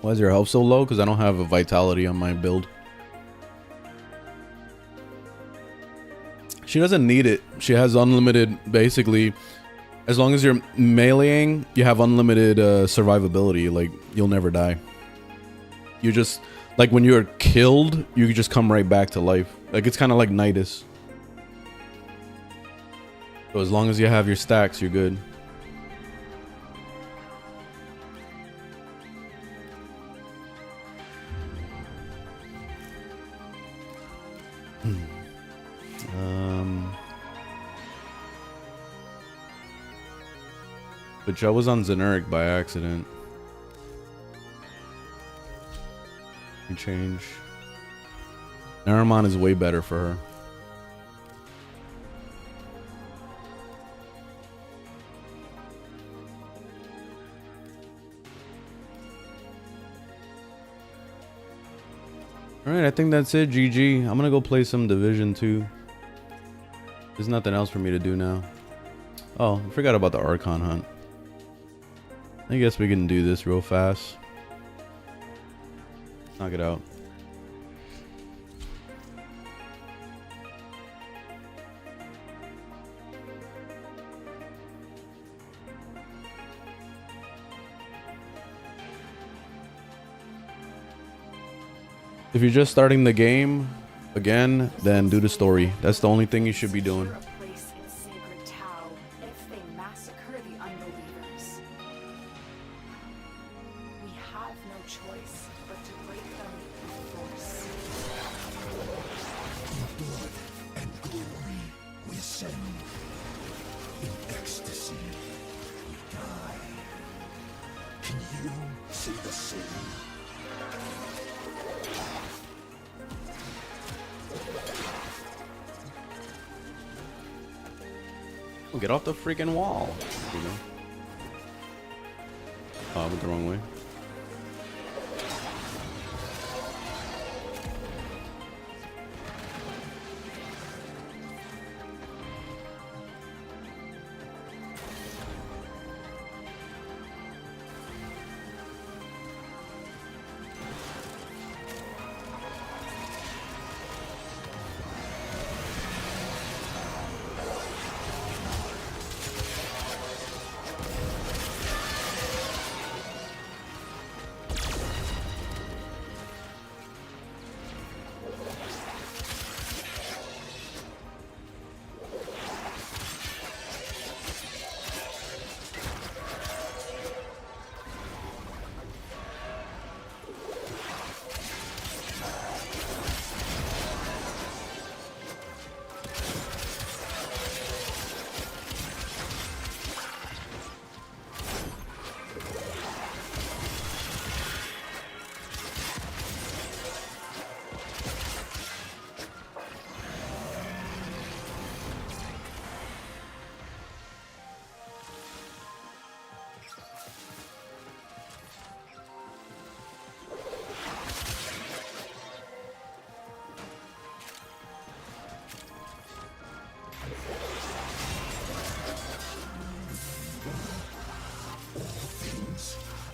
Why is your health so low? Because I don't have a vitality on my build. She doesn't need it. She has unlimited, basically. As long as you're meleeing, you have unlimited survivability. Like, you'll never die. You just, like, when you're killed, you just come right back to life. Like, it's kind of like Nidus. So as long as you have your stacks, you're good. But I was on Xeneric by accident. You change. Naramon is way better for her. Alright, I think that's it. GG. I'm gonna go play some Division 2. There's nothing else for me to do now. Oh, I forgot about the Archon hunt. I guess we can do this real fast. Knock it out. If you're just starting the game, again, then do the story. That's the only thing you should be doing. A place in sacred Tau if they massacre the unbelievers. We have no choice but to break them with force. Blood and glory we send. In ecstasy we die. Can you see the same? Oh, get off the freaking wall. You know? Oh, I went the wrong way.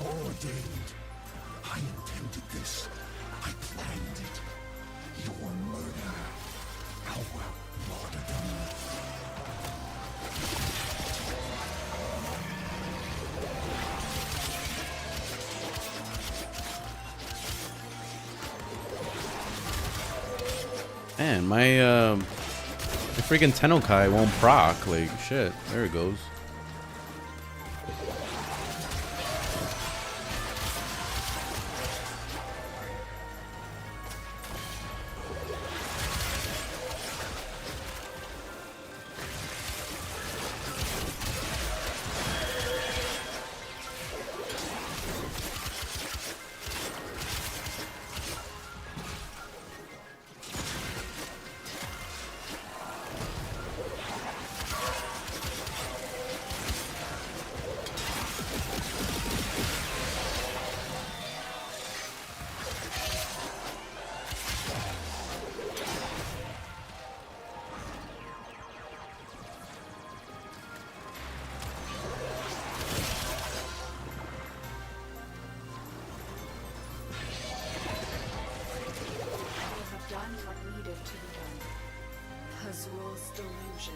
Ordained. I intended this. I planned it. Your murder. Our martyrdom. Man, my freaking Tenokai won't proc. Like, shit. There it goes.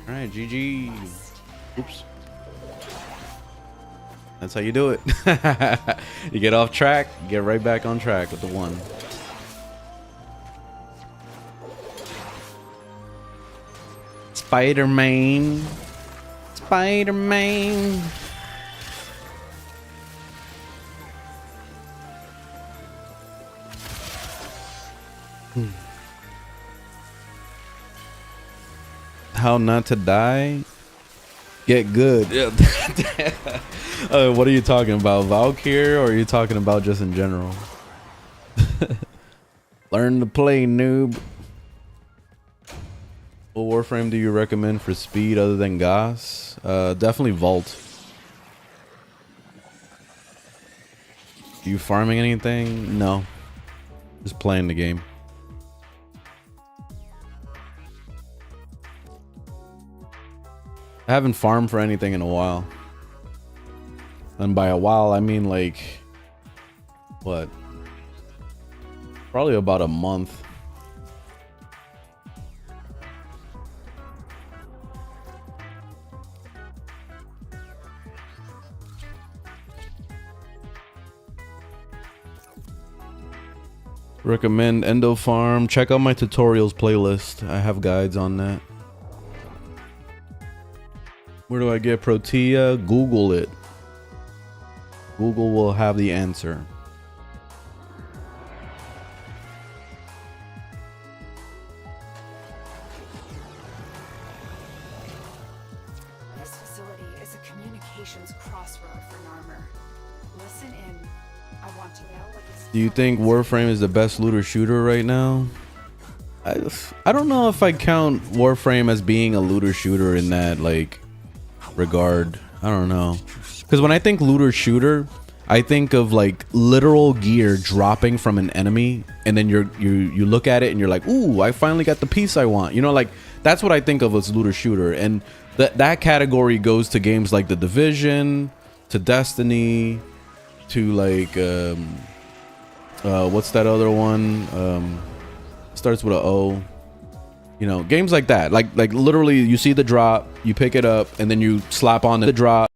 All right, GG. Oops. That's how you do it. You get off track, get right back on track with the one. Spider-Man. Spider-Man. How not to die? Get good. Yeah. What are you talking about? Valkyrie, or are you talking about just in general? Learn to play, noob. What Warframe do you recommend for speed other than Goss? Definitely Vault. You farming anything? No. Just playing the game. I haven't farmed for anything in a while. And by a while, I mean like, what? Probably about a month. Recommend Endo Farm. Check out my tutorials playlist. I have guides on that. Where do I get Protea? Google it. Google will have the answer. This facility is a communications crossroad for Narmer. Listen in. I want to know what this. Do you think Warframe is the best looter shooter right now? I don't know if I count Warframe as being a looter shooter in that like regard. I don't know, because when I think looter shooter, I think of like literal gear dropping from an enemy, and then you look at it and you're like, ooh, I finally got the piece I want. You know, like that's what I think of as looter shooter, and that category goes to games like The Division, to Destiny, to like what's that other one? Starts with a O. You know, games like that. Like literally, you see the drop, you pick it up, and then you slap on the drop.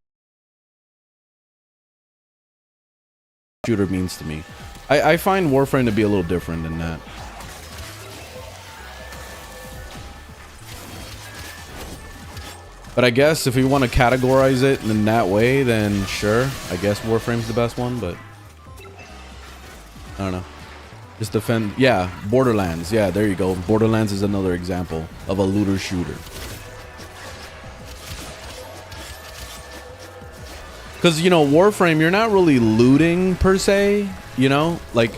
Shooter means to me. I find Warframe to be a little different than that. But I guess if you want to categorize it in that way, then sure. I guess Warframe's the best one, but I don't know. Just defend. Yeah, Borderlands. Yeah, there you go. Borderlands is another example of a looter shooter. Because, you know, Warframe, you're not really looting per se, you know? Like,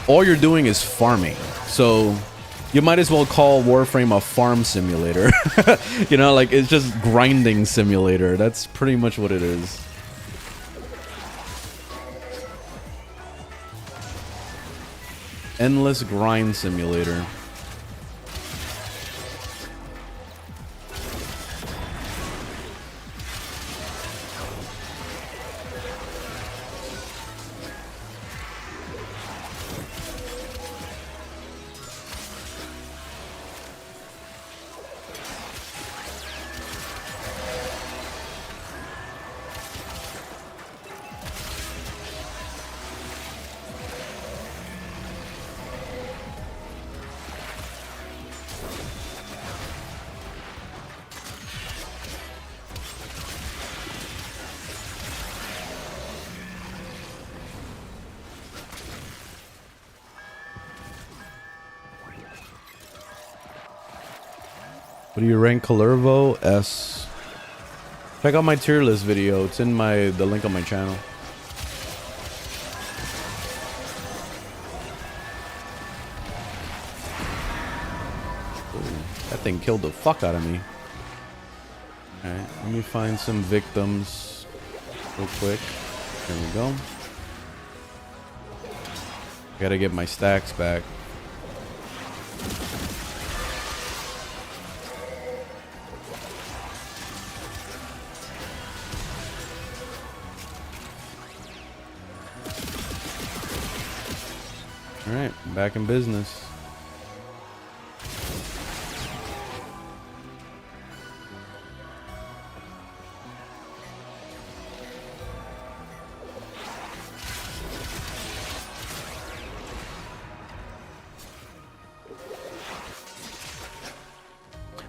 all you're doing is farming. So, you might as well call Warframe a farm simulator. You know, like, it's just grinding simulator. That's pretty much what it is. Endless grind simulator. What do you rank Calervo? S. Check out my tier list video. It's in the link on my channel. Ooh, that thing killed the fuck out of me. Alright, let me find some victims real quick. There we go. Gotta get my stacks back. All right, back in business.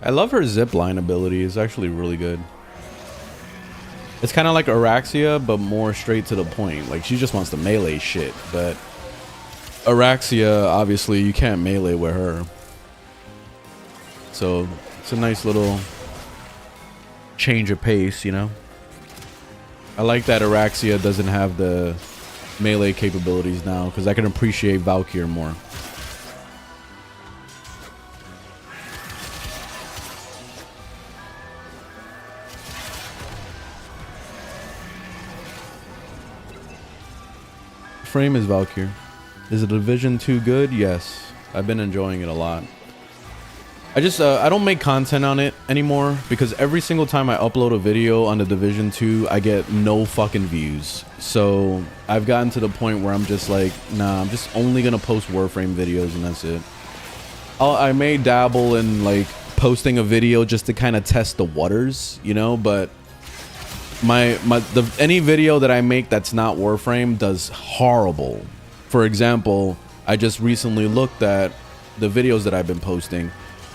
I love her zip line ability. It's actually really good. It's kind of like Araxia, but more straight to the point. Like, she just wants to melee shit, but Araxia, obviously, you can't melee with her. So, it's a nice little change of pace, you know? I like that Araxia doesn't have the melee capabilities now, because I can appreciate Valkyr more. Frame is Valkyr. Is the Division 2 good? Yes. I've been enjoying it a lot. I just, I don't make content on it anymore because every single time I upload a video on the Division 2, I get no fucking views. So I've gotten to the point where I'm just like, nah, I'm just only gonna post Warframe videos and that's it. I may dabble in like posting a video just to kind of test the waters, you know, but any video that I make that's not Warframe does horrible. For example, I just recently looked at the videos that I've been posting.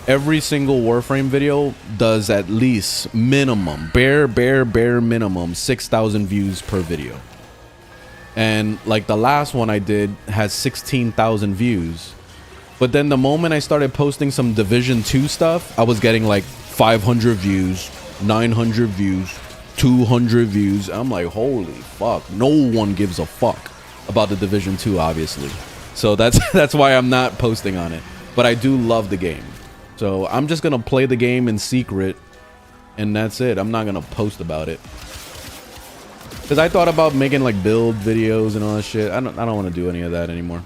Every single Warframe video does at least minimum, bare minimum 6,000 views per video. And like the last one I did has 16,000 views. But then the moment I started posting some Division 2 stuff, I was getting like 500 views, 900 views, 200 views. I'm like, holy fuck. No one gives a fuck about the Division 2, obviously. So that's why I'm not posting on it. But I do love the game. So I'm just going to play the game in secret. And that's it. I'm not going to post about it. Because I thought about making like build videos and all that shit. I don't want to do any of that anymore.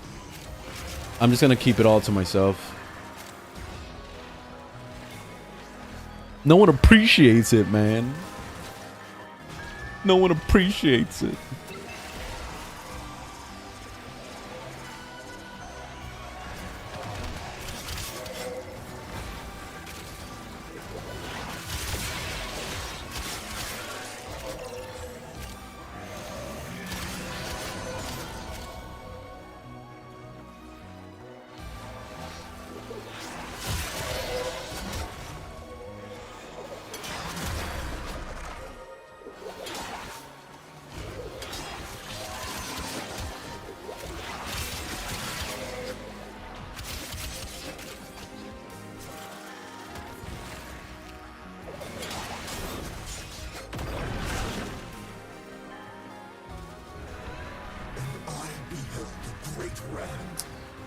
I'm just going to keep it all to myself. No one appreciates it, man. No one appreciates it.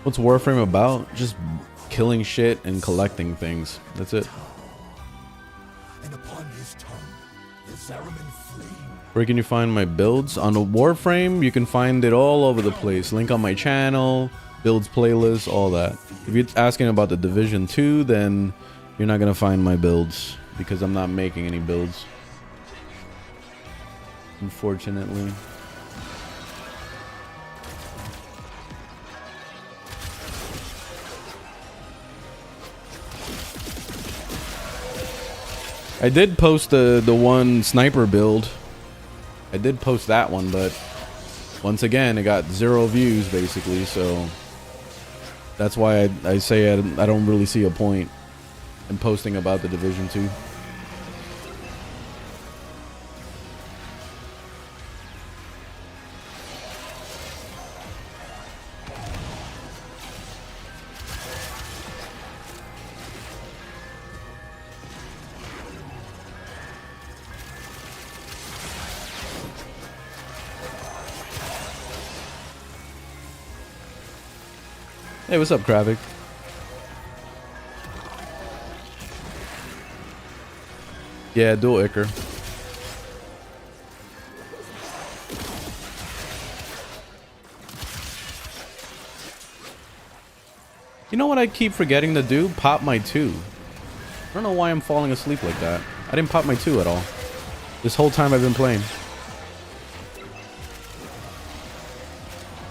What's Warframe about? Just killing shit and collecting things. That's it. And upon his tongue, the Zariman flame. Where can you find my builds? On the Warframe, you can find it all over the place. Link on my channel, builds playlist, all that. If you're asking about the Division 2, then you're not gonna find my builds because I'm not making any builds. Unfortunately. I did post the one sniper build. I did post that one, but once again, it got 0 views basically. So that's why I say I don't really see a point in posting about the Division 2. Hey, what's up, Kravik? Yeah, dual Icker. You know what I keep forgetting to do? Pop my 2. I don't know why I'm falling asleep like that. I didn't pop my 2 at all. This whole time I've been playing.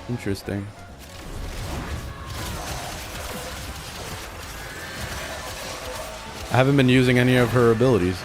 Interesting. I haven't been using any of her abilities.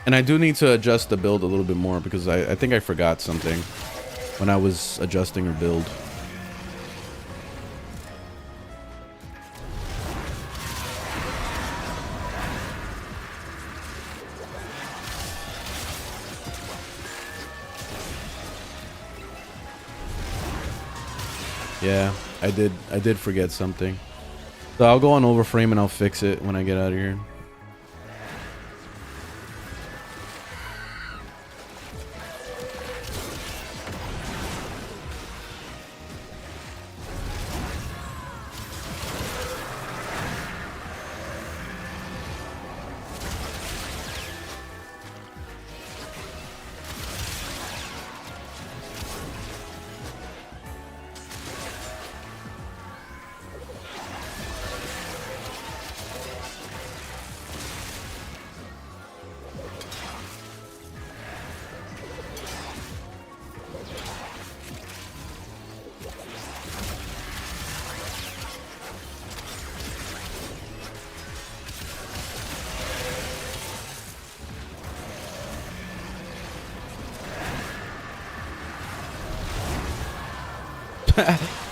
And I do need to adjust the build a little bit more because I think I forgot something when I was adjusting her build. Yeah, I did forget something. So I'll go on Overframe and I'll fix it when I get out of here.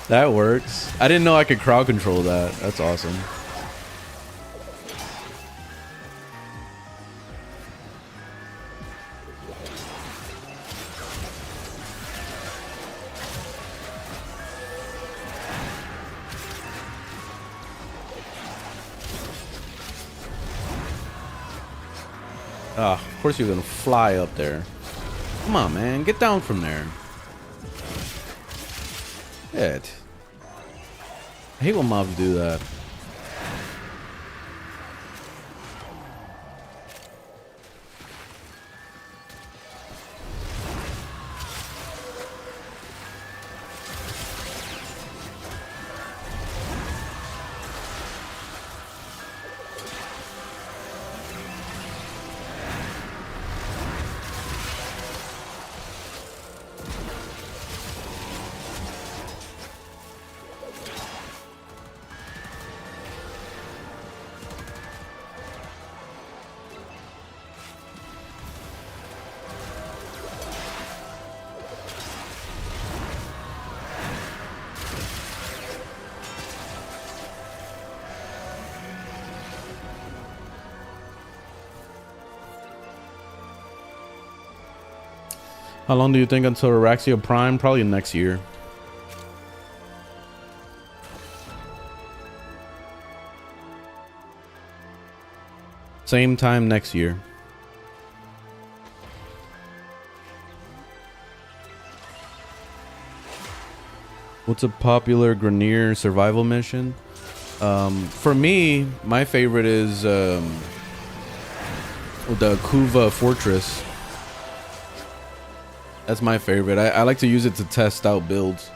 That works. I didn't know I could crowd control that. That's awesome. Ah, of course you're gonna fly up there. Come on, man. Get down from there. Shit. I hate when mobs do that. How long do you think until Araxia Prime? Probably next year. Same time next year. What's a popular Grenier survival mission? For me, my favorite is the Kuva Fortress. That's my favorite. I like to use it to test out builds.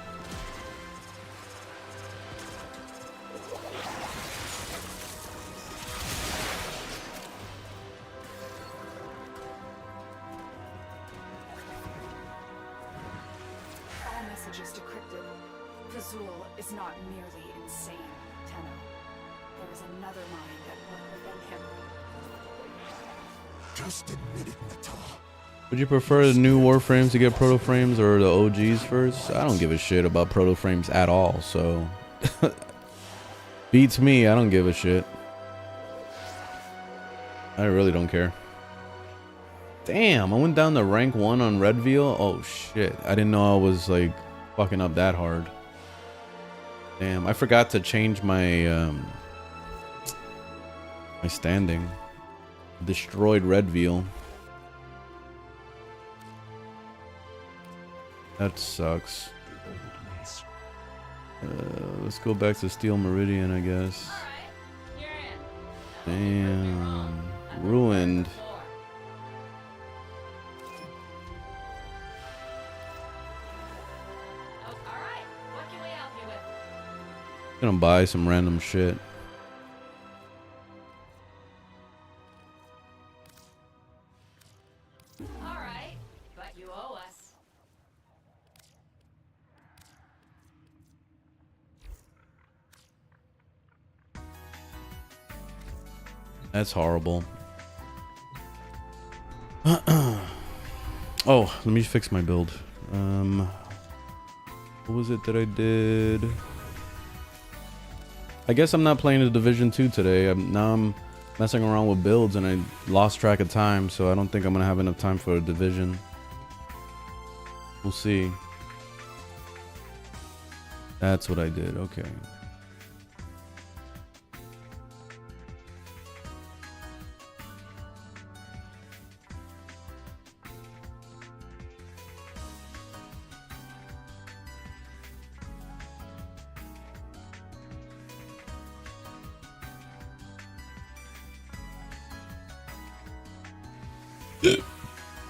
All messages decrypted. Fazul is not merely insane, Tenno. There is another mind at work within him. Just admit it, Nata. Would you prefer the new Warframes to get proto frames or the OGs first? I don't give a shit about proto frames at all, so beats me. I don't give a shit. I really don't care. Damn, I went down to rank 1 on Red Veal. Oh shit, I didn't know I was like fucking up that hard. Damn, I forgot to change my my standing. Destroyed Red Veal. That sucks. Let's go back to Steel Meridian, I guess. Damn. Ruined. Gonna buy some random shit. Alright, but you owe us. That's horrible. Oh, let me fix my build. What was it that I did? I guess I'm not playing the Division 2 today. Now I'm messing around with builds and I lost track of time, so I don't think I'm gonna have enough time for a Division. We'll see. That's what I did. Okay.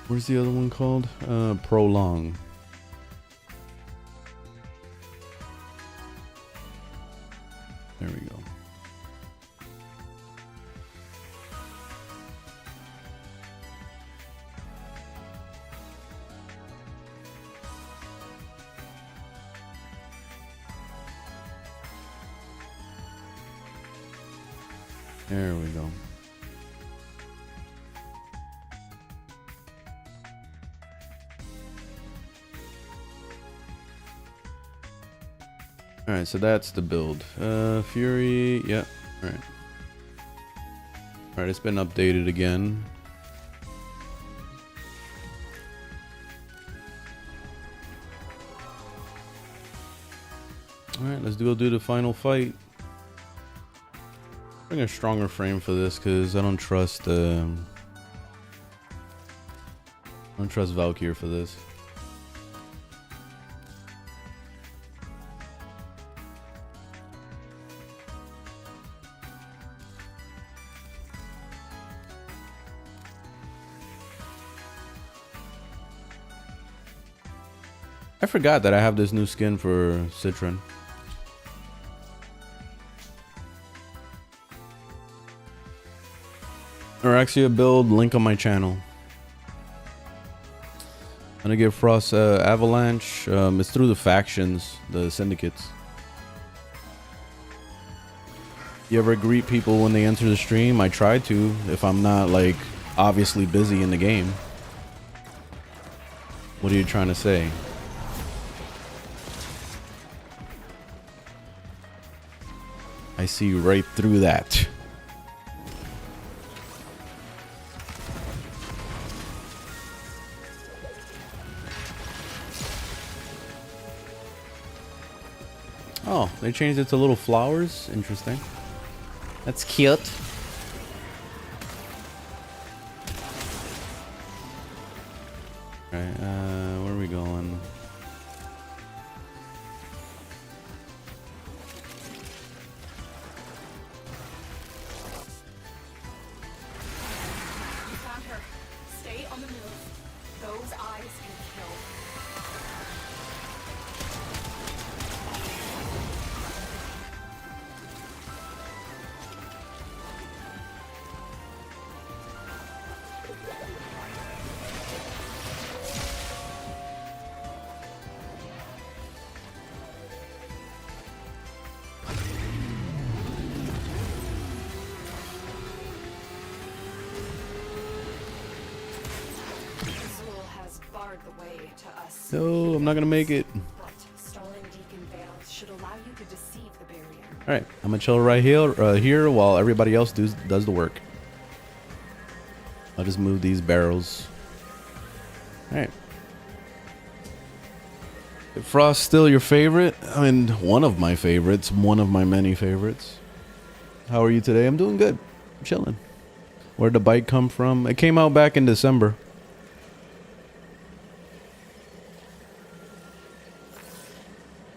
Where's the other one called? Prolong. There we go. There we go. All right, so that's the build. Fury, yeah. All right. All right, it's been updated again. All right, let's go do the final fight. Bring a stronger frame for this because I don't trust Valkyrie for this. I forgot that I have this new skin for Citron. Araxia build, link on my channel. I'm gonna give Frost Avalanche. It's through the factions, the syndicates. You ever greet people when they enter the stream? I try to, if I'm not like obviously busy in the game. What are you trying to say? I see right through that. Oh, they changed it to little flowers. Interesting. That's cute. Alright, where are we going? You found her. Stay on the move. Those eyes can kill. Azul has barred the way to us. No, I'm not gonna make it. But stolen Deacon veils should allow you to deceive the barrier. All right, I'm gonna chill right here while everybody else does the work. I'll just move these barrels. All right. Is Frost still your favorite? I mean, one of my favorites, one of my many favorites. How are you today? I'm doing good. I'm chilling. Where'd the bike come from? It came out back in December.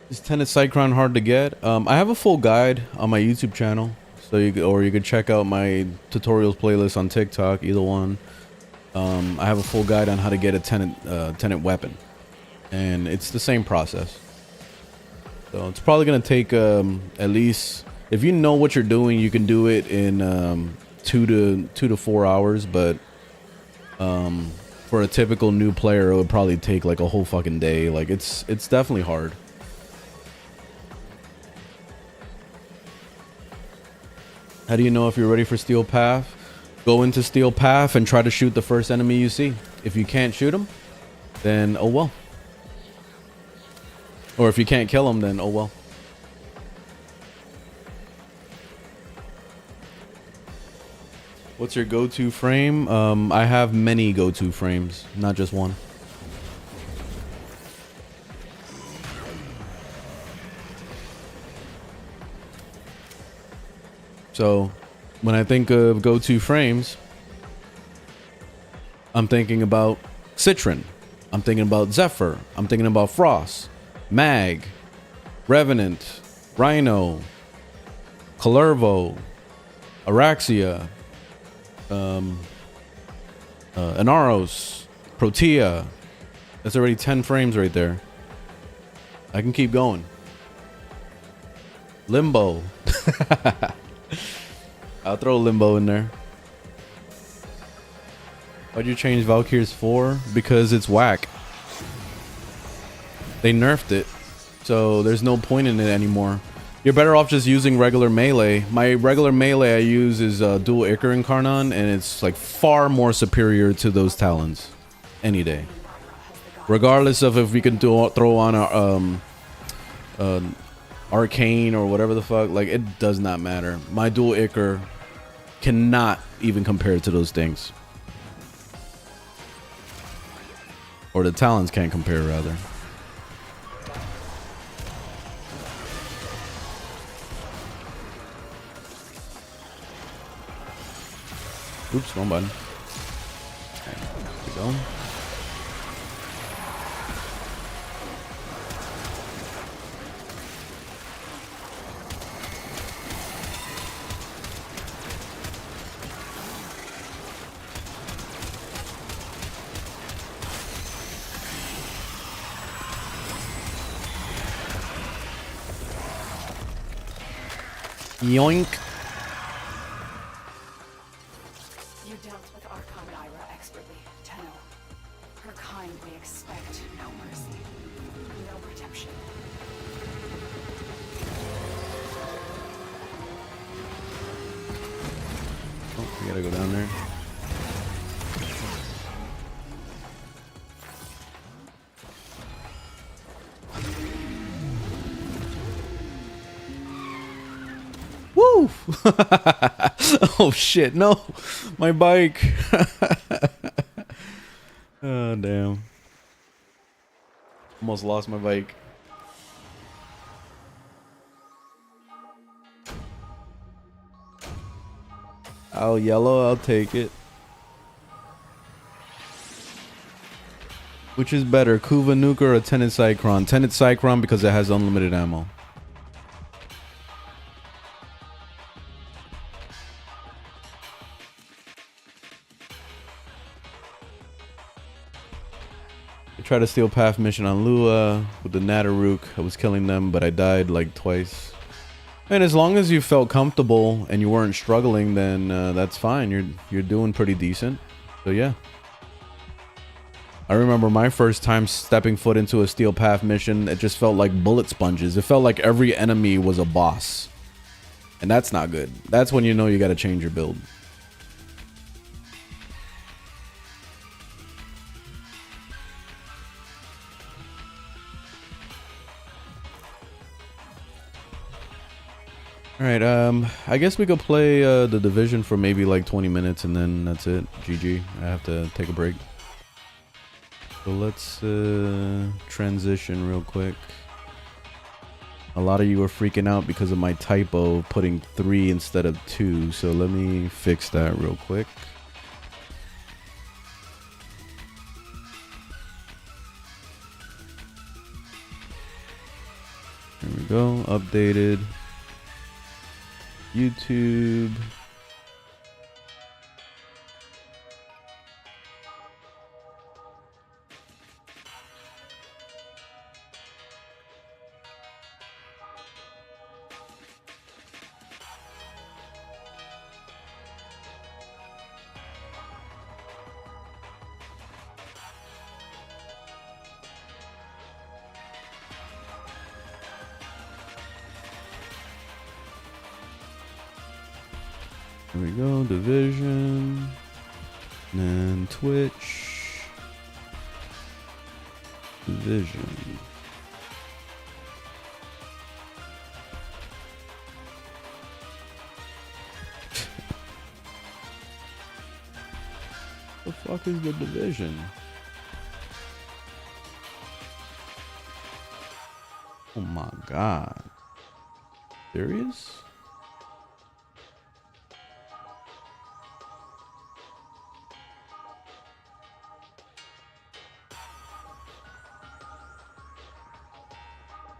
Is Tenet Cycron hard to get? I have a full guide on my YouTube channel, so you could check out my tutorials playlist on TikTok. Either one. I have a full guide on how to get a Tenet weapon, and it's the same process. So it's probably gonna take at least, if you know what you're doing, you can do it in 2 to 4 hours. But for a typical new player, it would probably take like a whole fucking day. Like it's definitely hard. How do you know if you're ready for Steel Path? Go into Steel Path and try to shoot the first enemy you see. If you can't shoot him, then oh well. Or if you can't kill him, then oh well. What's your go-to frame? I have many go-to frames, not just one. So, when I think of go-to frames, I'm thinking about Citron. I'm thinking about Zephyr. I'm thinking about Frost, Mag, Revenant, Rhino, Calervo, Araxia, Inaros, Protea. That's already 10 frames right there. I can keep going. Limbo. I'll throw Limbo in there. Why'd you change Valkyrie's 4? Because it's whack. They nerfed it, so there's no point in it anymore. You're better off just using regular melee. My regular melee I use is dual Icar and Karnan, and it's like far more superior to those Talons. Any day. Regardless of if we can throw on our arcane or whatever the fuck. Like, it does not matter. My dual Ichor cannot even compare to those things. Or the Talons can't compare, rather. Oops, wrong button. Okay, there we go. Yoink. You dealt with Archon Ira expertly, Tenno. Her kind may expect no mercy, no redemption. Oh, we gotta go down there. Woo! Oh shit, no! My bike! Oh damn. Almost lost my bike. Oh, yellow, I'll take it. Which is better, Kuva Nuke or a Tenet Cycron? Tenet Cycron because it has unlimited ammo. I tried to steal path mission on Lua with the Nataruk. I was killing them, but I died like twice. And as long as you felt comfortable and you weren't struggling, then that's fine. You're doing pretty decent. So yeah. I remember my first time stepping foot into a steel path mission. It just felt like bullet sponges. It felt like every enemy was a boss. And that's not good. That's when you know you got to change your build. Alright, I guess we could play the Division for maybe like 20 minutes and then that's it. GG. I have to take a break. So let's transition real quick. A lot of you are freaking out because of my typo putting 3 instead of 2. So let me fix that real quick. There we go. Updated. YouTube. There we go, Division, and Twitch, Division. The fuck is the Division? Oh my god. Serious?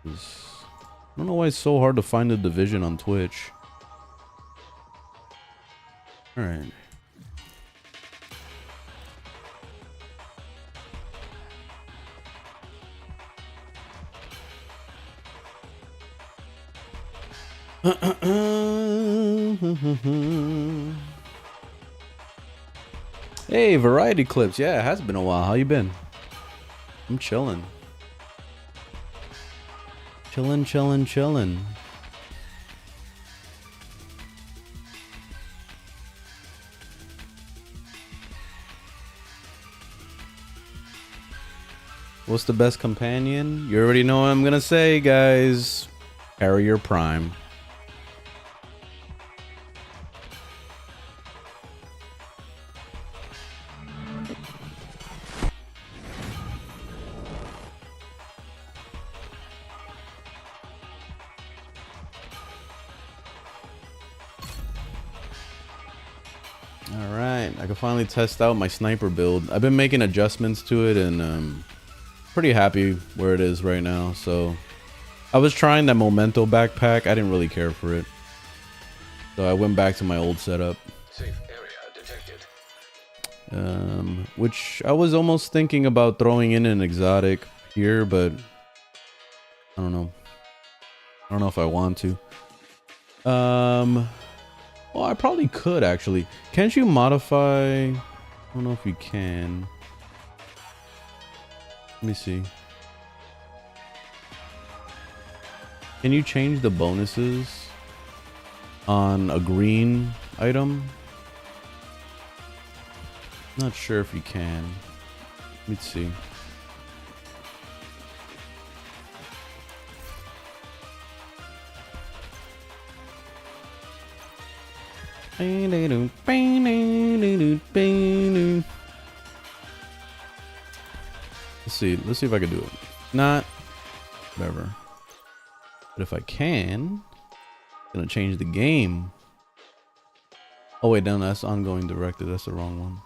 I don't know why it's so hard to find the Division on Twitch. Alright. Hey, variety clips. Yeah, it has been a while. How you been? I'm chilling. Chillin'. What's the best companion? You already know what I'm gonna say, guys. Harrier Prime. Alright, I can finally test out my sniper build. I've been making adjustments to it and pretty happy where it is right now. So I was trying that Memento backpack. I didn't really care for it. So I went back to my old setup. Safe area detected. Which I was almost thinking about throwing in an exotic here, but I don't know. I don't know if I want to. Well, I probably could actually. Can't you modify? I don't know if you can. Let me see. Can you change the bonuses on a green item? Not sure if you can. Let's see. Let's see if I can do it. Not whatever. But if I can, I'm gonna change the game. Oh wait, no, that's ongoing directed. That's the wrong one.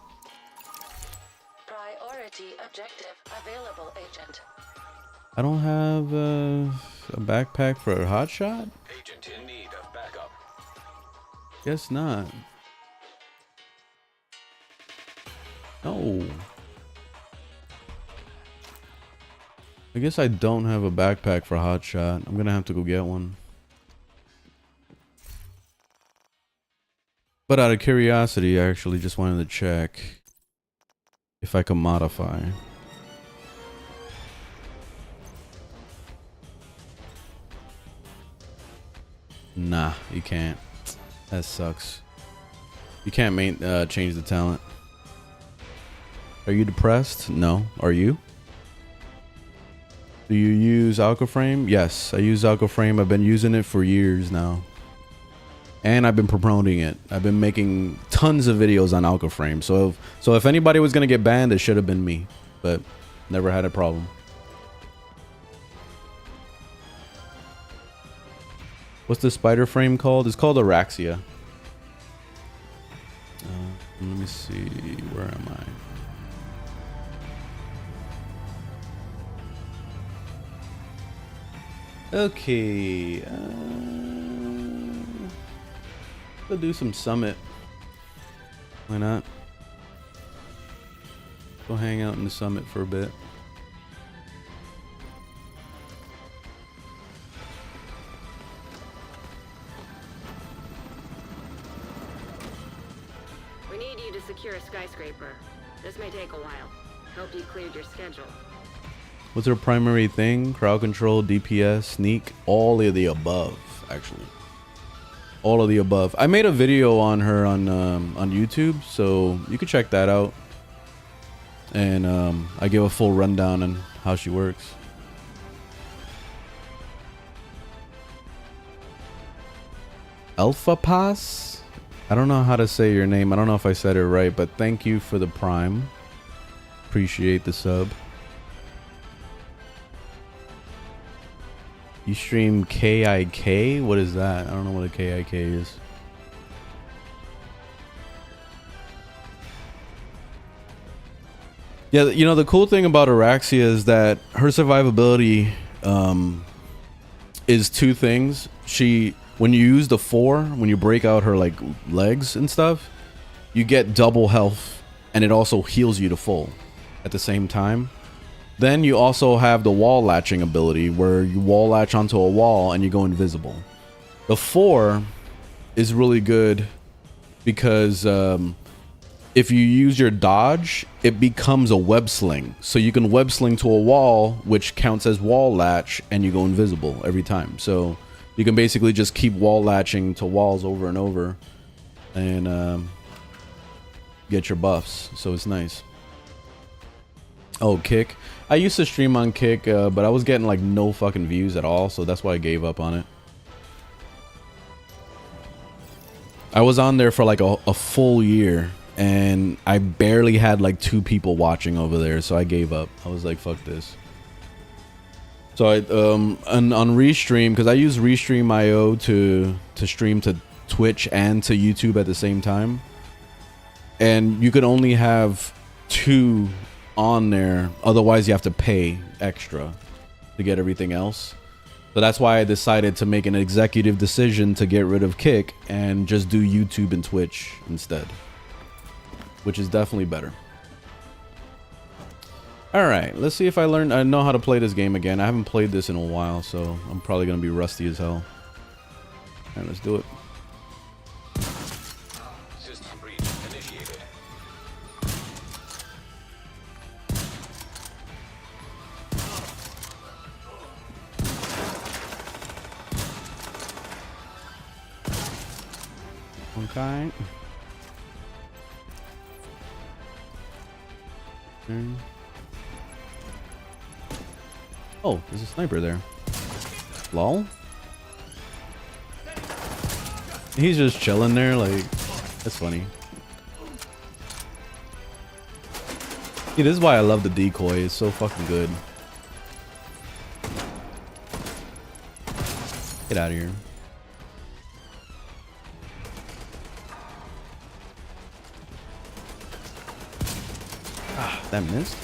Priority objective available, agent. I don't have a backpack for a hotshot? Agent in need of backup. Guess not. No. I guess I don't have a backpack for hotshot. I'm gonna have to go get one. But out of curiosity, I actually just wanted to check if I can modify. Nah, you can't. That sucks. You can't change the talent. Are you depressed? No. Are you? Do you use Warframe? Yes, I use Warframe. I've been using it for years now. And I've been promoting it. I've been making tons of videos on Warframe. So if anybody was going to get banned, it should have been me. But never had a problem. What's the spider frame called? It's called Araxia. Let me see. Where am I? Okay. Let's do some summit. Why not? Go hang out in the summit for a bit. We need you to secure a skyscraper. This may take a while. Hope you cleared your schedule. What's her primary thing? Crowd control, DPS, sneak, all of the above, actually. All of the above. I made a video on her on YouTube, so you can check that out. And I give a full rundown on how she works. Alpha Pass? I don't know how to say your name. I don't know if I said it right, but thank you for the Prime. Appreciate the sub. You stream KIK? What is that? I don't know what a KIK is. Yeah, you know, the cool thing about Araxia is that her survivability is two things. When you use the 4, when you break out her like legs and stuff, you get double health, and it also heals you to full at the same time. Then you also have the wall latching ability where you wall latch onto a wall and you go invisible. The 4 is really good because if you use your dodge, it becomes a web sling. So you can web sling to a wall, which counts as wall latch, and you go invisible every time. So you can basically just keep wall latching to walls over and over and get your buffs. So it's nice. Oh, Kick. I used to stream on Kick, but I was getting like no fucking views at all, so that's why I gave up on it. I was on there for like a full year, and I barely had like 2 people watching over there, so I gave up. I was like, fuck this. So I on Restream, because I use Restream.io to stream to Twitch and to YouTube at the same time, and you could only have 2 on there, otherwise you have to pay extra to get everything else. So that's why I decided to make an executive decision to get rid of Kick and just do YouTube and Twitch instead, which is definitely better. All right, let's see if I know how to play this game again. I haven't played this in a while, so I'm probably gonna be rusty as hell. All right, let's do it. System breach initiated. Okay. Oh, there's a sniper there. Lol. He's just chilling there, like, that's funny. Yeah, this is why I love the decoy. It's so fucking good. Get out of here. Ah, that missed.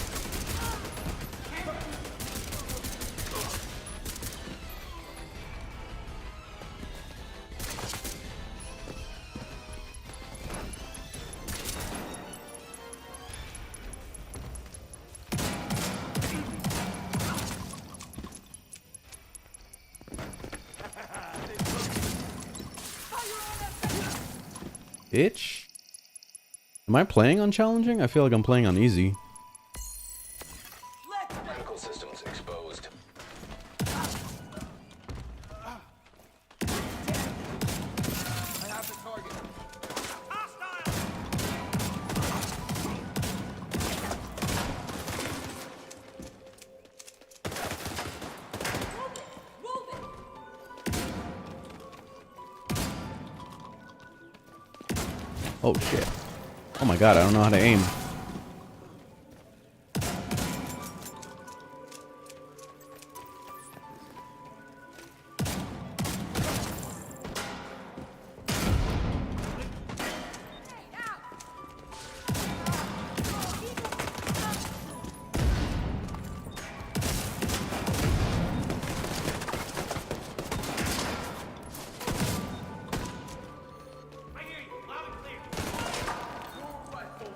Bitch. Am I playing on challenging? I feel like I'm playing on easy. Critical systems exposed. Oh shit. Oh my god, I don't know how to aim.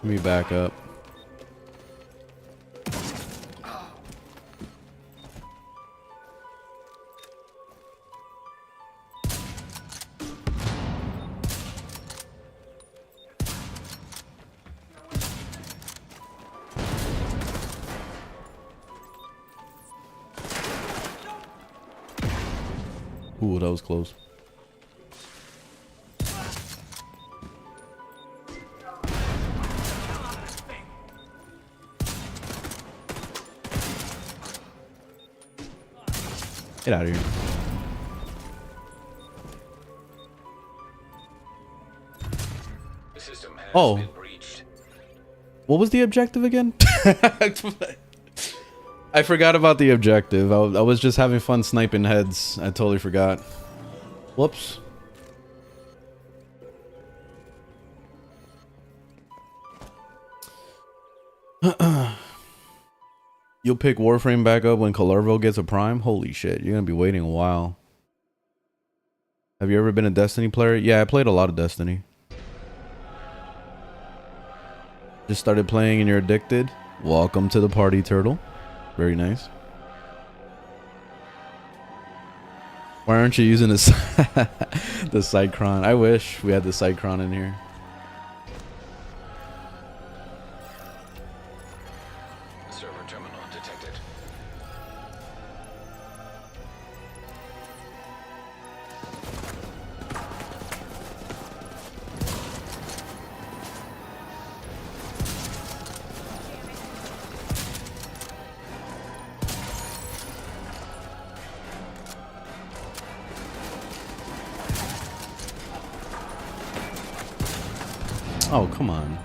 Let me back up. Ooh, that was close. Get out of here. The system has Oh. been breached. What was the objective again? I forgot about the objective. I was just having fun sniping heads. I totally forgot. Whoops. You'll pick Warframe back up when Colorvo gets a prime? Holy shit, you're gonna be waiting a while. Have you ever been a Destiny player? Yeah, I played a lot of Destiny. Just started playing and you're addicted? Welcome to the party, Turtle. Very nice. Why aren't you using this the Cycron? I wish we had the Cycron in here. Server terminal detected. Oh, come on.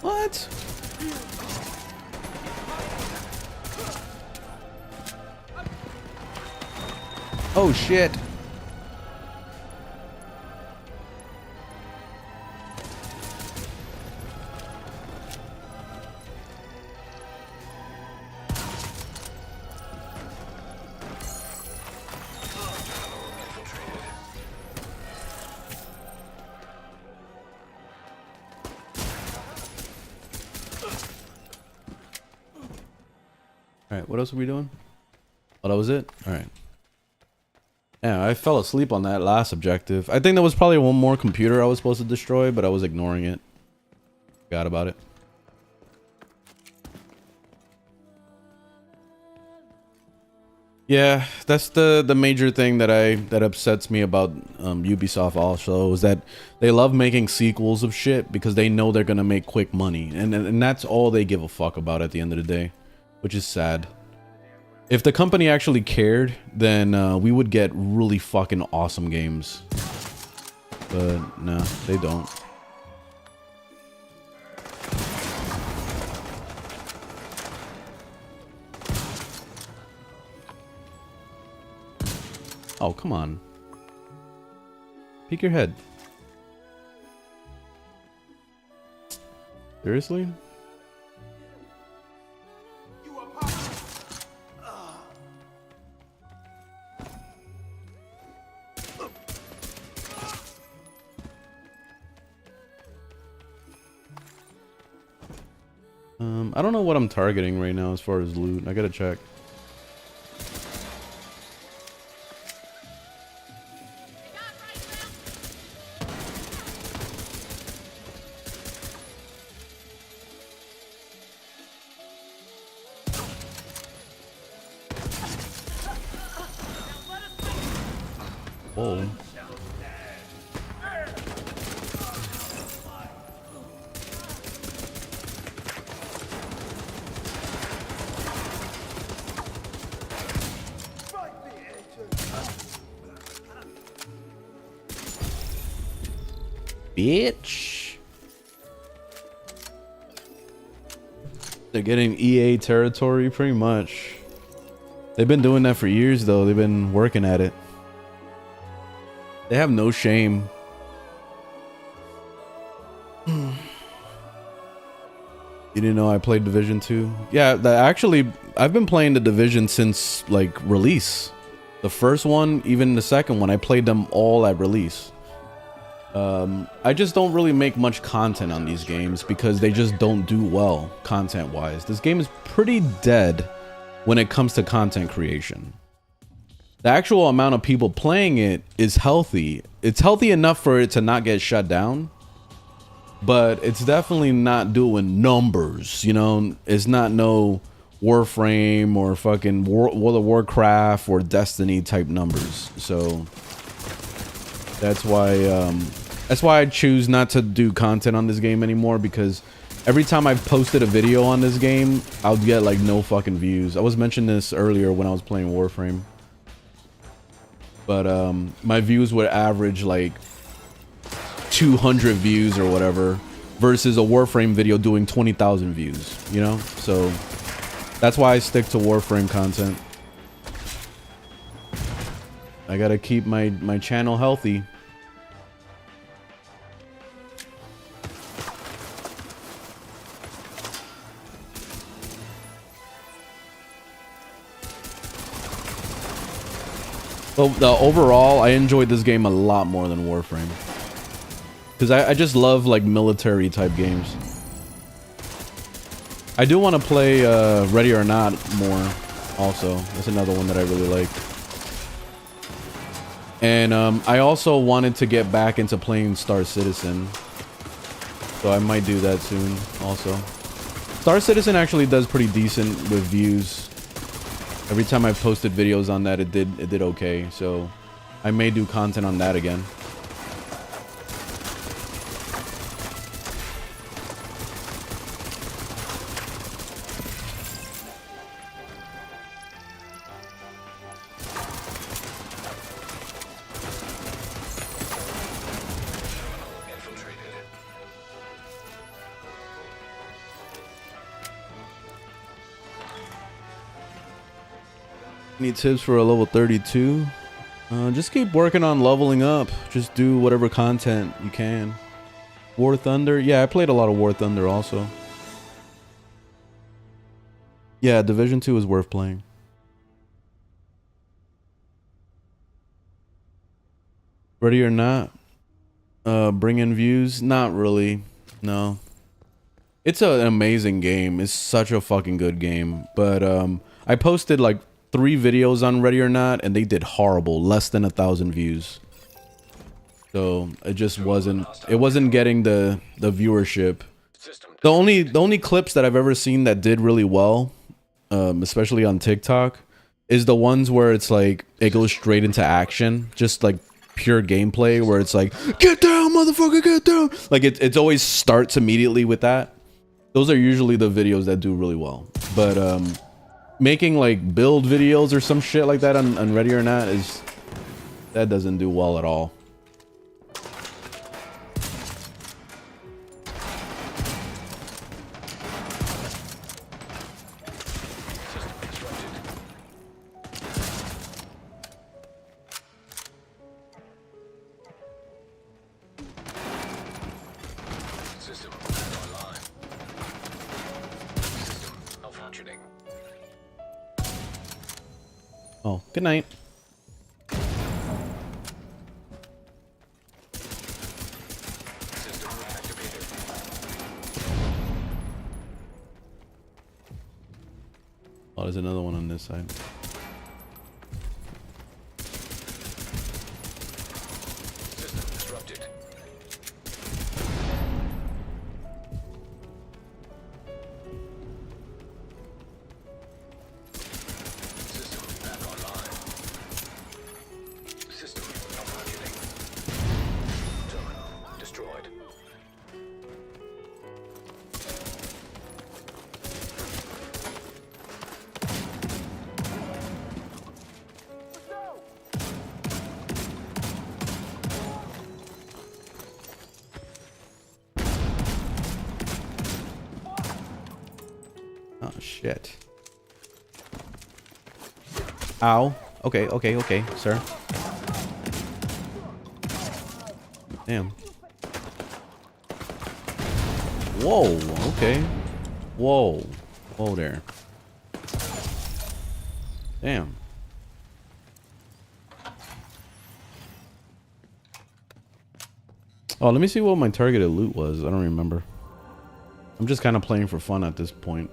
What? Oh shit. Alright, what else are we doing? Oh, that was it? Alright. Yeah, I fell asleep on that last objective. I think there was probably one more computer I was supposed to destroy, but I was ignoring it. Forgot about it. Yeah, that's the major thing that upsets me about Ubisoft also, is that they love making sequels of shit because they know they're gonna make quick money, and that's all they give a fuck about at the end of the day, which is sad. If the company actually cared, then we would get really fucking awesome games. But no, they don't. Oh, come on. Peek your head. Seriously? I don't know what I'm targeting right now as far as loot. I gotta check. Whoa. Bitch. They're getting EA territory pretty much. They've been doing that for years though. They've been working at it. They have no shame. You didn't know I played Division 2? Yeah, actually I've been playing the Division since like release. The first one, even the second one, I played them all at release. I just don't really make much content on these games because they just don't do well content wise. This game is pretty dead when it comes to content creation. The actual amount of people playing it is healthy. It's healthy enough for it to not get shut down, but it's definitely not doing numbers, you know? It's not no Warframe or fucking World of Warcraft or Destiny type numbers. So that's why I choose not to do content on this game anymore, because every time I've posted a video on this game, I'll get like no fucking views. I was mentioning this earlier when I was playing Warframe. But my views would average like 200 views or whatever versus a Warframe video doing 20,000 views, you know? So that's why I stick to Warframe content. I gotta keep my channel healthy. Well, overall, I enjoyed this game a lot more than Warframe. Because I just love, like, military type games. I do want to play Ready or Not more, also. That's another one that I really like. And I also wanted to get back into playing Star Citizen. So I might do that soon, also. Star Citizen actually does pretty decent with views. Every time I've posted videos on that, it did okay. So I may do content on that again. Any tips for a level 32? Just keep working on leveling up. Just do whatever content you can. War Thunder? Yeah, I played a lot of War Thunder also. Yeah, Division 2 is worth playing. Ready or Not? Bring in views? Not really. No. It's an amazing game. It's such a fucking good game. But I posted like 3 videos on Ready or Not and they did horrible. Less than 1,000 views. So it just wasn't getting the viewership. The only clips that I've ever seen that did really well, especially on TikTok, is the ones where it's like it goes straight into action, just like pure gameplay where it's like, get down, motherfucker, get down. Like it always starts immediately with that. Those are usually the videos that do really well. But making like build videos or some shit like that on Ready or Not that doesn't do well at all. Oh, good night. Oh, there's another one on this side. System disrupted. Oh shit. Ow. Okay, okay, okay, sir. Damn. Whoa, okay. Whoa. Whoa there. Damn. Oh, let me see what my targeted loot was. I don't remember. I'm just kind of playing for fun at this point.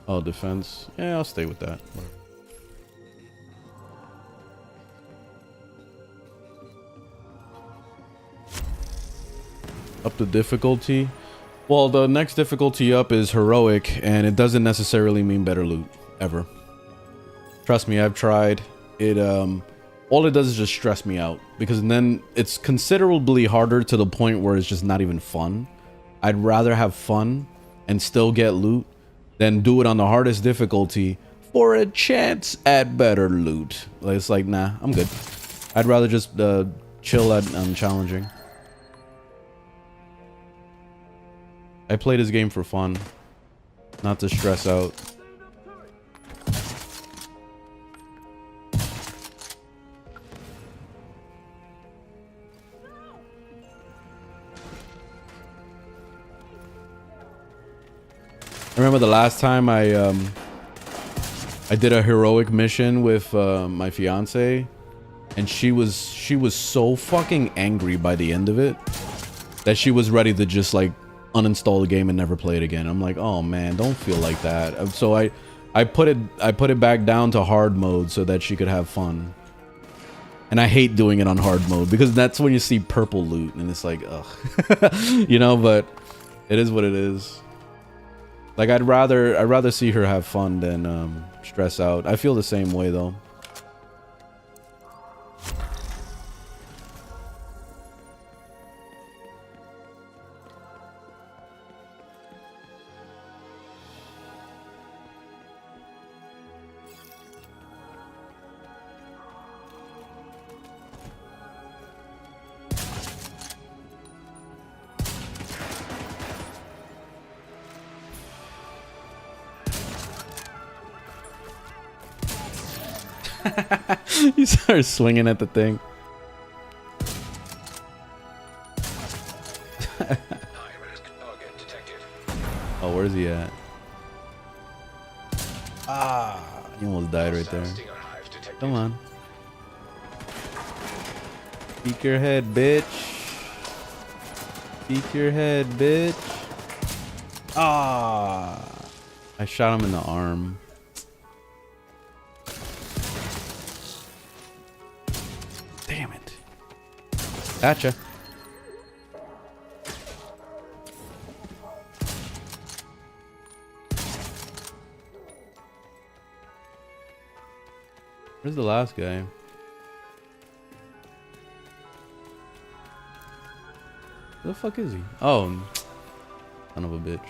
Oh, defense. Yeah, I'll stay with that. Whatever. Up the difficulty. Well, the next difficulty up is heroic, and it doesn't necessarily mean better loot ever. Trust me, I've tried. It all it does is just stress me out, because then it's considerably harder to the point where it's just not even fun. I'd rather have fun and still get loot than do it on the hardest difficulty for a chance at better loot. Like, it's like, nah, I'm good. I'd rather just chill at challenging. I play this game for fun, not to stress out. I remember the last time I did a heroic mission with my fiance, and she was so fucking angry by the end of it that she was ready to just like uninstall the game and never play it again. I'm like, oh man, don't feel like that. So I put it back down to hard mode so that she could have fun. And I hate doing it on hard mode because that's when you see purple loot and it's like, ugh. You know, but it is what it is. Like, I'd rather see her have fun than stress out. I feel the same way though. You start swinging at the thing. Oh, where's he at? Ah, he almost died right there. Come on. Peek your head, bitch. Peek your head, bitch. Ah, I shot him in the arm. Damn it. Gotcha. Where's the last guy? Where the fuck is he? Oh, son of a bitch.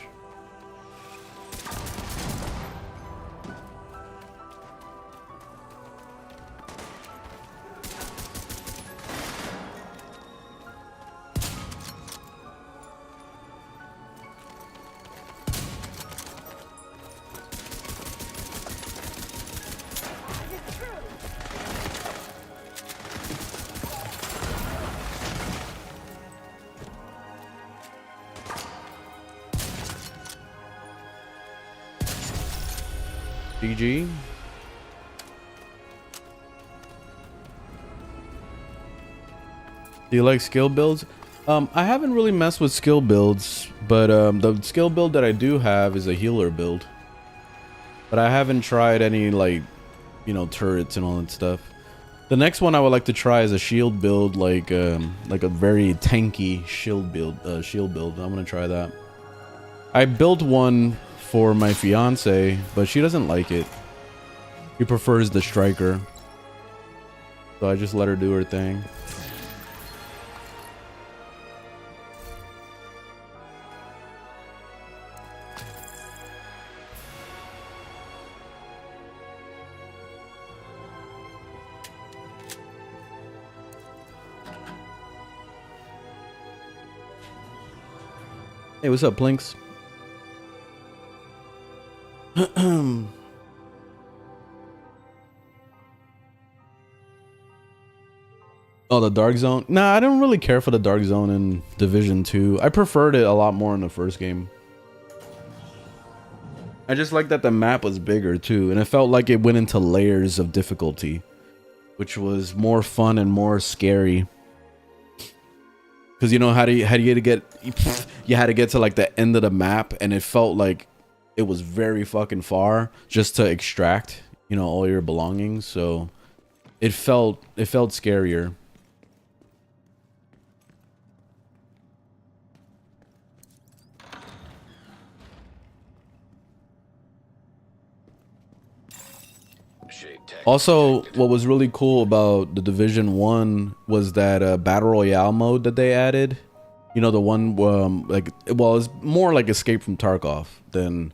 GG. Do you like skill builds? I haven't really messed with skill builds, but the skill build that I do have is a healer build. But I haven't tried any, like, you know, turrets and all that stuff. The next one I would like to try is a shield build, like a very tanky shield build. I'm gonna try that. I built one for my fiance, but she doesn't like it. She prefers the striker, so I just let her do her thing. Hey, what's up, Plinks? Oh, the Dark Zone? Nah, I don't really care for the Dark Zone in Division 2. I preferred it a lot more in the first game. I just like that the map was bigger too, and it felt like it went into layers of difficulty, which was more fun and more scary. Because you know how do you get you had to get to like the end of the map, and it felt like it was very fucking far just to extract, you know, all your belongings. So it felt scarier. Also, what was really cool about the Division 1 was that Battle Royale mode that they added. You know, the one, like, well, it's more like Escape from Tarkov than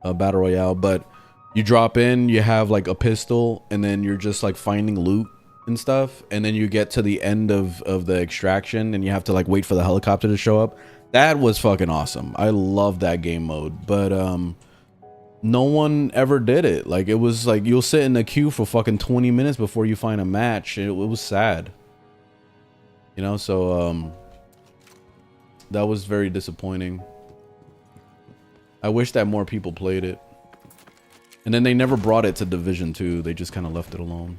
Battle Royale. But you drop in, you have like a pistol, and then you're just like finding loot and stuff. And then you get to the end of the extraction, and you have to like wait for the helicopter to show up. That was fucking awesome. I love that game mode. But, no one ever did it. Like, it was like you'll sit in the queue for fucking 20 minutes before you find a match. It was sad, you know. So that was very disappointing. I wish that more people played it. And then they never brought it to Division 2. They just kind of left it alone.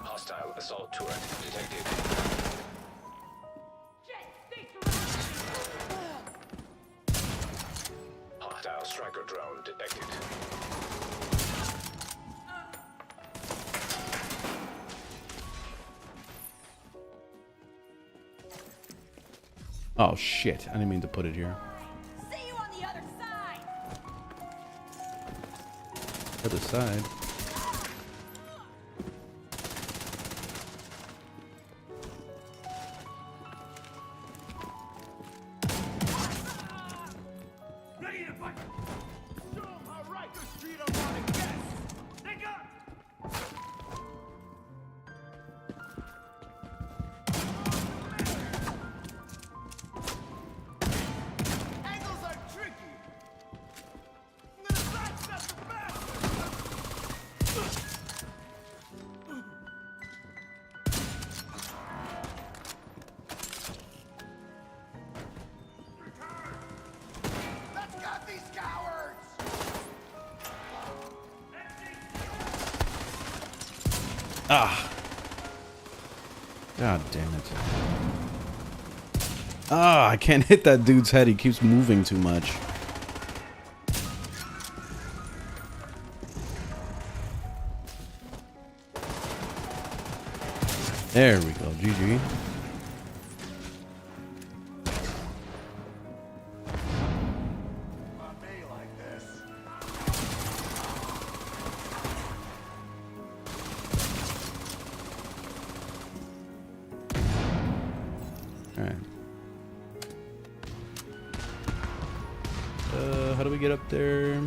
Hostile assault turret detected. Hostile striker drone detected. Oh shit, I didn't mean to put it here. See you on the other side. Other side. Ready to fight! Show 'em how Rikers treat 'em on a guest! Think up! Angles are tricky! Ah. God damn it. Ah, I can't hit that dude's head. He keeps moving too much. There we go. GG. Alright. How do we get up there?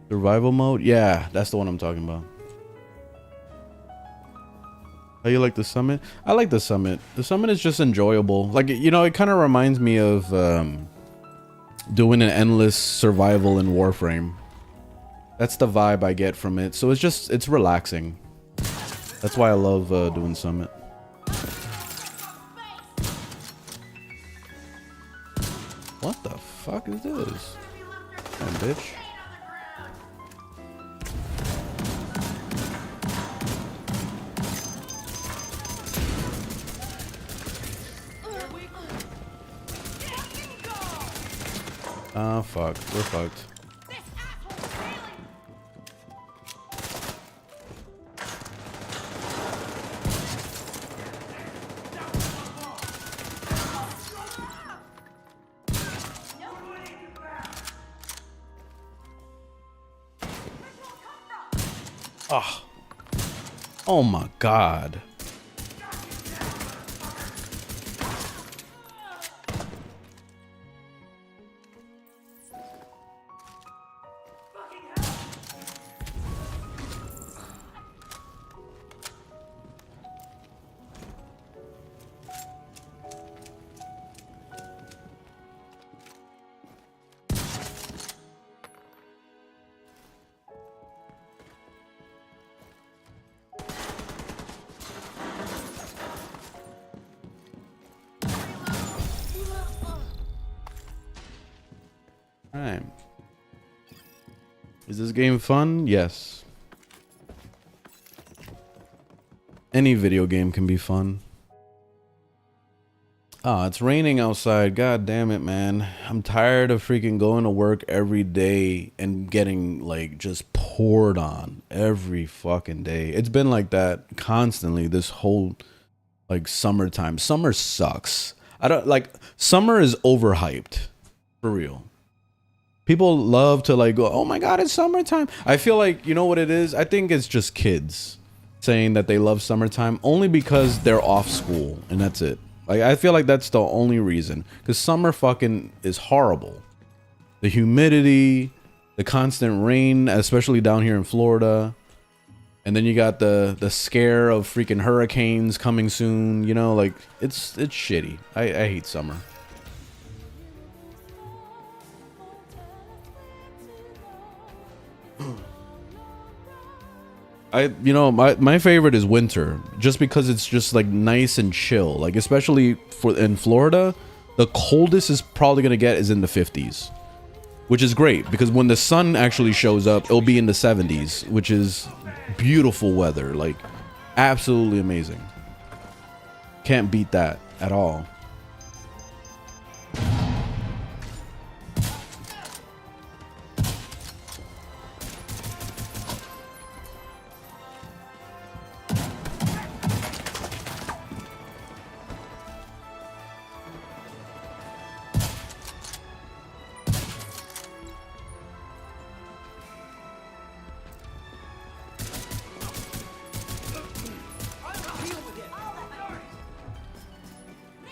Survival mode? Yeah, that's the one I'm talking about. How you like the summit? I like the summit. The summit is just enjoyable. Like, you know, it kind of reminds me of doing an endless survival in Warframe. That's the vibe I get from it. So it's relaxing. That's why I love doing summit. What the fuck is this? Damn, bitch. Ah, fuck. We're fucked. Oh. Oh my god. Alright. Is this game fun? Yes. Any video game can be fun. Ah, it's raining outside. God damn it, man. I'm tired of freaking going to work every day and getting like just poured on every fucking day. It's been like that constantly this whole like summertime. Summer sucks. I don't like summer is overhyped. For real. People love to like go, oh my god, it's summertime. I feel like, you know what it is? I think it's just kids saying that they love summertime only because they're off school and that's it. Like, I feel like that's the only reason. Because summer fucking is horrible. The humidity, the constant rain, especially down here in Florida. And then you got the scare of freaking hurricanes coming soon. You know, like, it's shitty. I hate summer. You know, my favorite is winter, just because it's just like nice and chill. Like, especially in Florida, the coldest is probably gonna get is in the 50s, which is great because when the sun actually shows up, it'll be in the 70s, which is beautiful weather. Like, absolutely amazing. Can't beat that at all.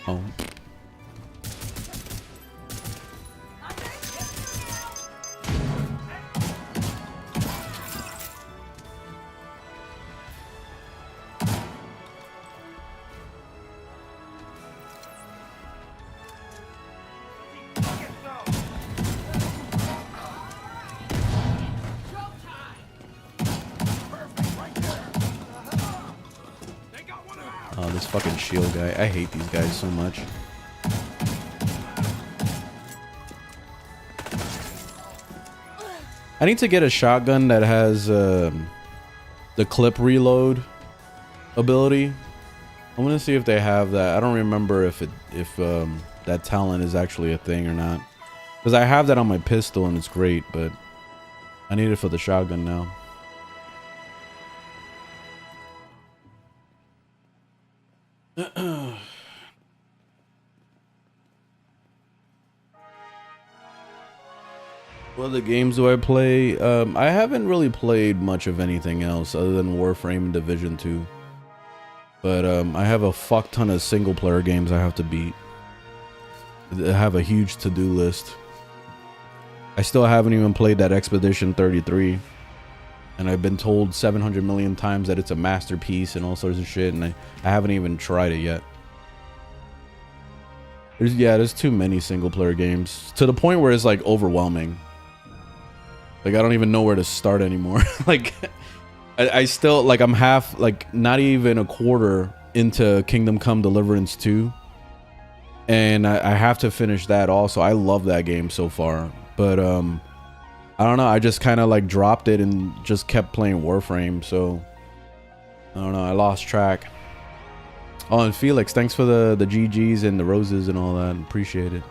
Oh. This fucking shield guy. I hate these guys so much. I need to get a shotgun that has the clip reload ability. I'm gonna see if they have that. I don't remember if that talent is actually a thing or not. Because I have that on my pistol and it's great, but I need it for the shotgun now. What other games do I play? I haven't really played much of anything else other than Warframe and Division 2. But I have a fuck ton of single player games I have to beat. I have a huge to-do list. I still haven't even played that Expedition 33. And I've been told 700 million times that it's a masterpiece and all sorts of shit, and I haven't even tried it yet. There's too many single player games. To the point where it's like overwhelming. Like I don't even know where to start anymore. Like I still, like I'm half, like not even a quarter into Kingdom Come Deliverance 2. And I have to finish that also. I love that game so far. But I don't know, I just kind of like dropped it and just kept playing Warframe, so I don't know, I lost track. Oh, and Felix, thanks for the GGs and the roses and all that. Appreciate it.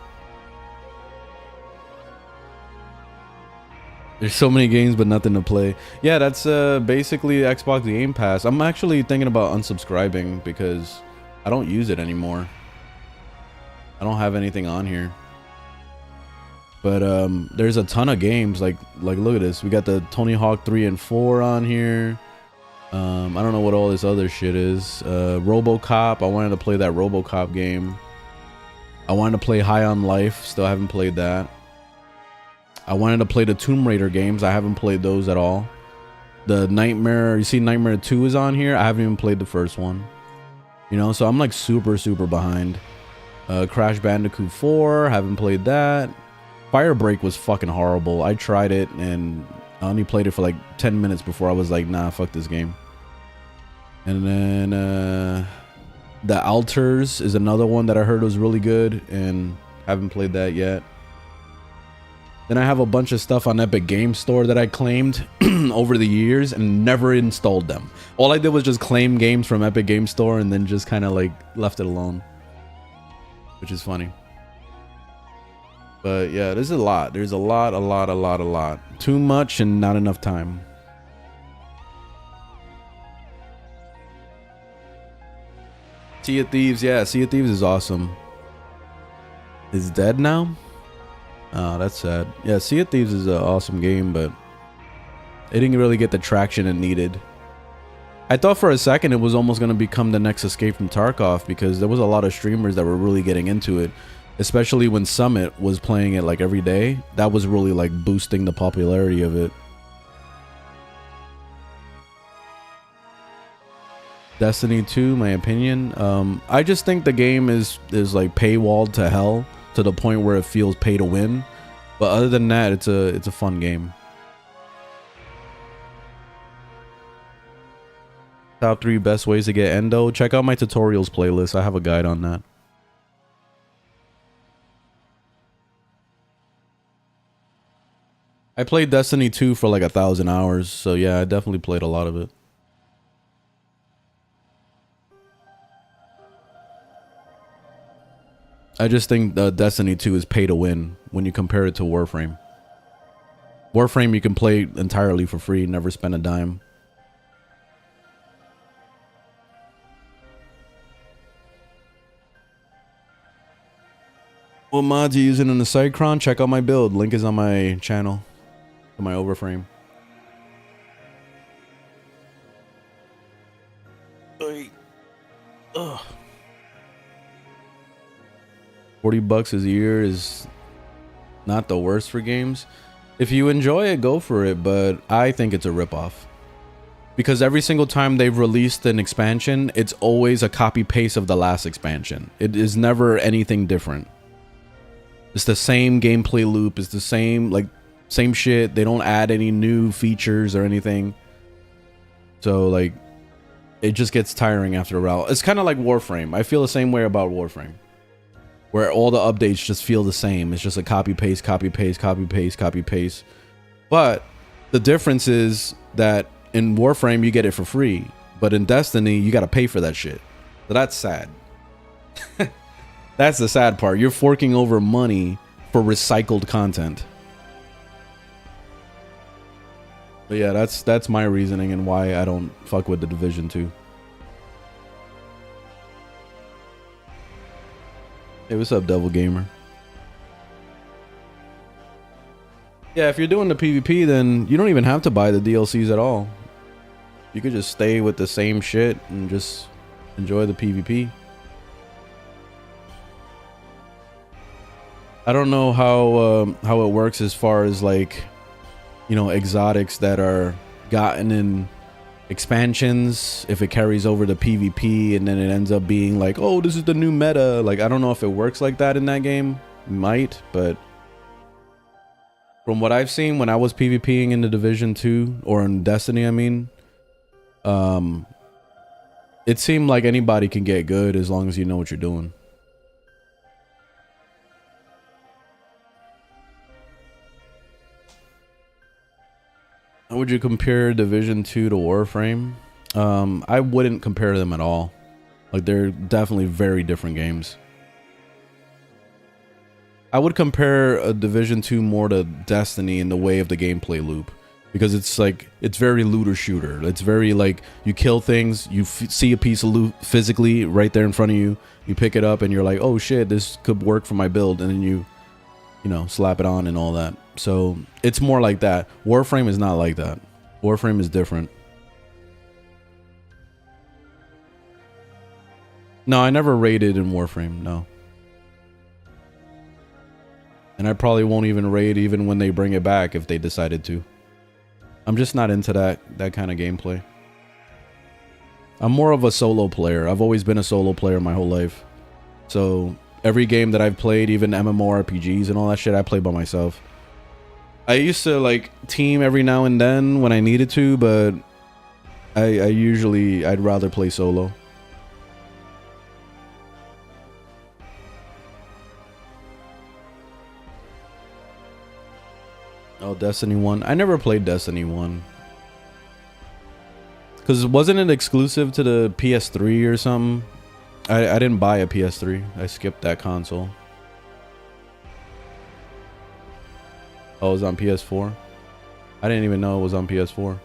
There's so many games but nothing to play. Yeah, that's basically Xbox Game Pass. I'm actually thinking about unsubscribing because I don't use it anymore. I don't have anything on here. But there's a ton of games. Like look at this. We got the Tony Hawk 3 and 4 on here. I don't know what all this other shit is. RoboCop. I wanted to play that RoboCop game. I wanted to play High on Life. Still haven't played that. I wanted to play the Tomb Raider games. I haven't played those at all. The Nightmare, you see Nightmare 2 is on here. I haven't even played the first one. You know, so I'm like super behind. Crash Bandicoot 4, haven't played that. Firebreak was fucking horrible. I tried it and I only played it for like 10 minutes before I was like, nah, fuck this game. And then The Alters is another one that I heard was really good and haven't played that yet. Then I have a bunch of stuff on Epic Game Store that I claimed over the years and never installed them. All I did was just claim games from Epic Game Store and then just kind of like left it alone, which is funny. But yeah, there's a lot. There's a lot. Too much and not enough time. Sea of Thieves, yeah, Sea of Thieves is awesome. It's dead now? Oh, that's sad. Yeah, Sea of Thieves is an awesome game, but it didn't really get the traction it needed. I thought for a second it was almost going to become the next Escape from Tarkov because there was a lot of streamers that were really getting into it, especially when Summit was playing it like every day. That was really like boosting the popularity of it. Destiny 2, my opinion. I just think the game is like paywalled to hell to the point where it feels pay to win. But other than that, it's a fun game. Top 3 best ways to get endo. Check out my tutorials playlist. I have a guide on that. I played Destiny 2 for like 1,000 hours. So yeah, I definitely played a lot of it. I just think Destiny 2 is pay to win when you compare it to Warframe. Warframe you can play entirely for free, never spend a dime. What mods are you using in the Cycron? Check out my build. Link is on my channel. To my overframe. Ugh. $40 a year is not the worst for games. If you enjoy it, go for it, but I think it's a ripoff. Because every single time they've released an expansion, it's always a copy paste of the last expansion. It is never anything different. It's the same gameplay loop, it's the same shit. They don't add any new features or anything. So like, it just gets tiring after a while. It's kind of like Warframe. I feel the same way about Warframe, where all the updates just feel the same. It's just a copy paste, copy paste, copy paste, copy paste. But the difference is that in Warframe you get it for free, but in Destiny you got to pay for that shit. So that's sad. That's the sad part. You're forking over money for recycled content. But yeah, that's my reasoning and why I don't fuck with the Division 2. Hey, what's up, Devil Gamer? Yeah, if you're doing the PvP, then you don't even have to buy the DLCs at all. You could just stay with the same shit and just enjoy the PvP. I don't know how it works as far as like, you know, exotics that are gotten in expansions, if it carries over to PvP and then it ends up being like, oh, this is the new meta. Like, I don't know if it works like that in that game. It might, but from what I've seen when I was PvPing in the Division 2 or in Destiny, I mean, it seemed like anybody can get good as long as you know what you're doing. How would you compare Division 2 to Warframe? I wouldn't compare them at all. Like, they're definitely very different games. I would compare a Division 2 more to Destiny in the way of the gameplay loop, because it's like, it's very looter shooter. It's very like, you kill things, you see a piece of loot physically right there in front of you, you pick it up and you're like, oh shit, this could work for my build, and then you know, slap it on and all that. So it's more like that. Warframe is not like that. Warframe is different. No, I never raided in Warframe, no. And I probably won't even raid even when they bring it back if they decided to. I'm just not into that kind of gameplay. I'm more of a solo player. I've always been a solo player my whole life. So every game that I've played, even MMORPGs and all that shit, I play by myself. I used to like team every now and then when I needed to, but I'd rather play solo. Oh, Destiny 1. I never played Destiny 1. Because wasn't it exclusive to the PS3 or something? I didn't buy a PS3. I skipped that console. Oh, it was on PS4? I didn't even know it was on PS4.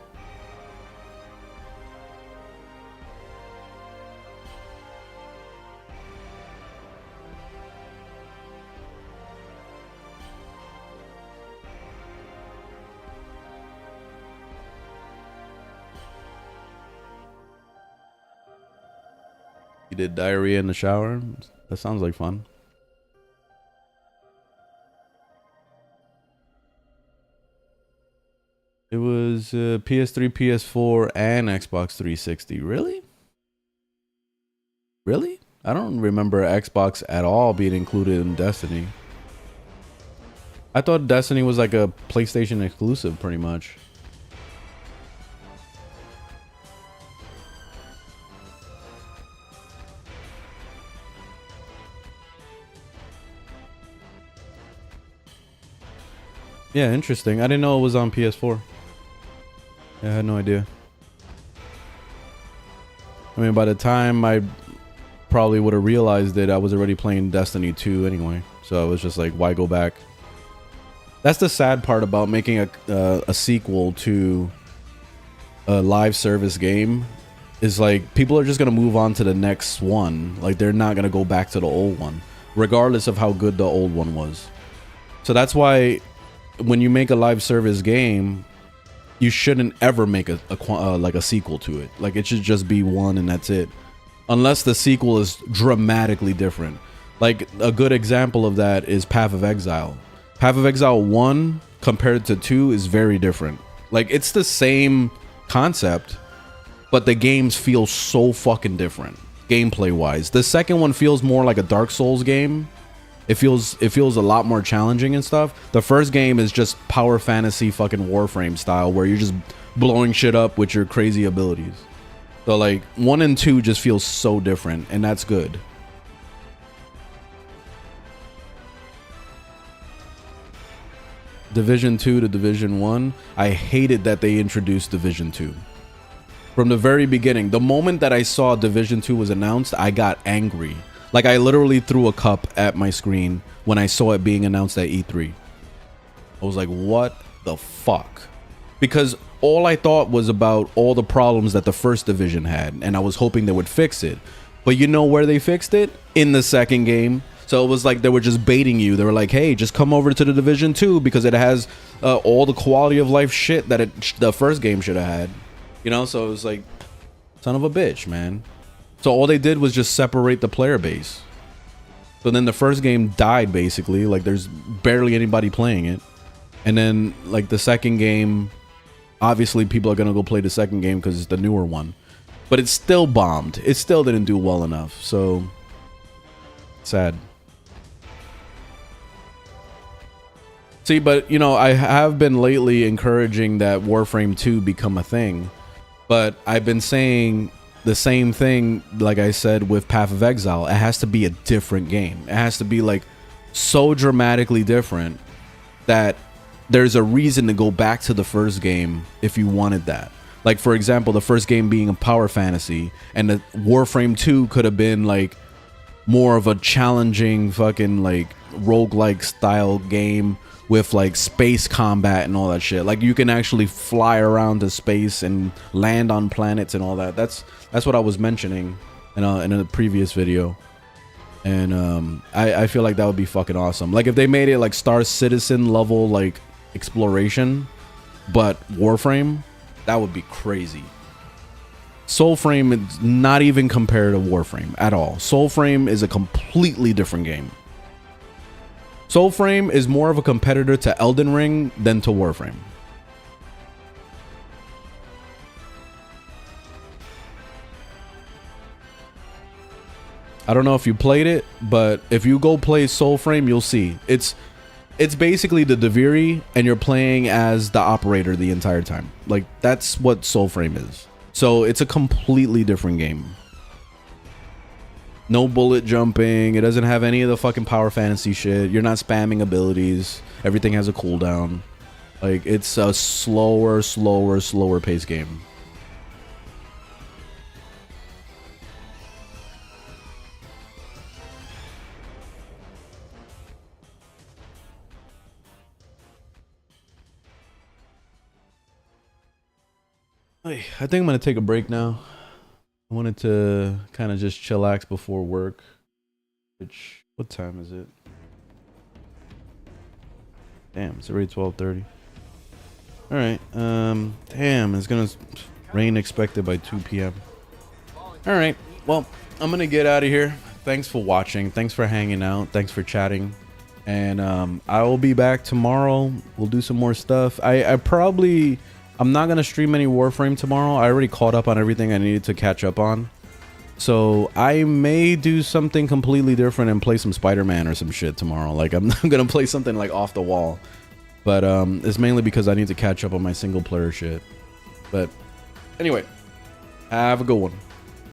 You did diarrhea in the shower? That sounds like fun. It was PS3, PS4, and Xbox 360. Really? Really? I don't remember Xbox at all being included in Destiny. I thought Destiny was like a PlayStation exclusive, pretty much. Yeah, interesting. I didn't know it was on PS4. Yeah, I had no idea. I mean, by the time I probably would have realized it, I was already playing Destiny 2 anyway. So I was just like, why go back? That's the sad part about making a sequel to a live service game, is like people are just going to move on to the next one. Like, they're not going to go back to the old one, regardless of how good the old one was. So that's why when you make a live service game, you shouldn't ever make like a sequel to it. Like, it should just be one and that's it, unless the sequel is dramatically different. Like, a good example of that is Path of Exile. Path of Exile 1 compared to 2 is very different. Like, it's the same concept, but the games feel so fucking different gameplay wise. The second one feels more like a Dark Souls game. It feels a lot more challenging and stuff. The first game is just power fantasy fucking Warframe style, where you're just blowing shit up with your crazy abilities. So like 1 and 2 just feels so different, and that's good. Division 2 to Division 1, I hated that they introduced Division 2. From the very beginning, the moment that I saw Division 2 was announced, I got angry. Like I literally threw a cup at my screen when I saw it being announced at E3. I was like, what the fuck? Because all I thought was about all the problems that the first Division had, and I was hoping they would fix it. But you know where they fixed it? In the second game. So it was like they were just baiting you. They were like, hey, just come over to the Division 2 because it has all the quality of life shit that the first game should have had. You know, so it was like, son of a bitch, man. So all they did was just separate the player base. So then the first game died, basically. Like there's barely anybody playing it. And then like the second game, obviously people are going to go play the second game because it's the newer one. But it still bombed. It still didn't do well enough. So sad. See, but you know, I have been lately encouraging that Warframe 2 become a thing. But I've been saying the same thing, like I said, with Path of Exile. It has to be a different game. It has to be like so dramatically different that there's a reason to go back to the first game if you wanted that. Like, for example, the first game being a power fantasy, and the Warframe 2 could have been like more of a challenging fucking like roguelike style game with like space combat and all that shit. Like you can actually fly around to space and land on planets and all that. That's what I was mentioning in a previous video. And I feel like that would be fucking awesome. Like if they made it like Star Citizen level like exploration, but Warframe, that would be crazy. Soulframe is not even compared to Warframe at all. Soulframe is a completely different game. Soulframe is more of a competitor to Elden Ring than to Warframe. I don't know if you played it, but if you go play Soulframe, you'll see. It's basically the Deviri, and you're playing as the operator the entire time. Like, that's what Soulframe is. So it's a completely different game. No bullet jumping. It doesn't have any of the fucking power fantasy shit. You're not spamming abilities. Everything has a cooldown. Like, it's a slower paced game. I think I'm going to take a break now. I wanted to kind of just chillax before work. Which, what time is it? Damn, it's already 12:30. All right. Damn, it's gonna rain expected by 2 p.m. All right. Well, I'm gonna get out of here. Thanks for watching. Thanks for hanging out. Thanks for chatting. And I will be back tomorrow. We'll do some more stuff. I'm not gonna stream any Warframe tomorrow. I already caught up on everything I needed to catch up on. So I may do something completely different and play some Spider-Man or some shit tomorrow. Like I'm gonna play something like off the wall. But it's mainly because I need to catch up on my single player shit. But anyway, have a good one.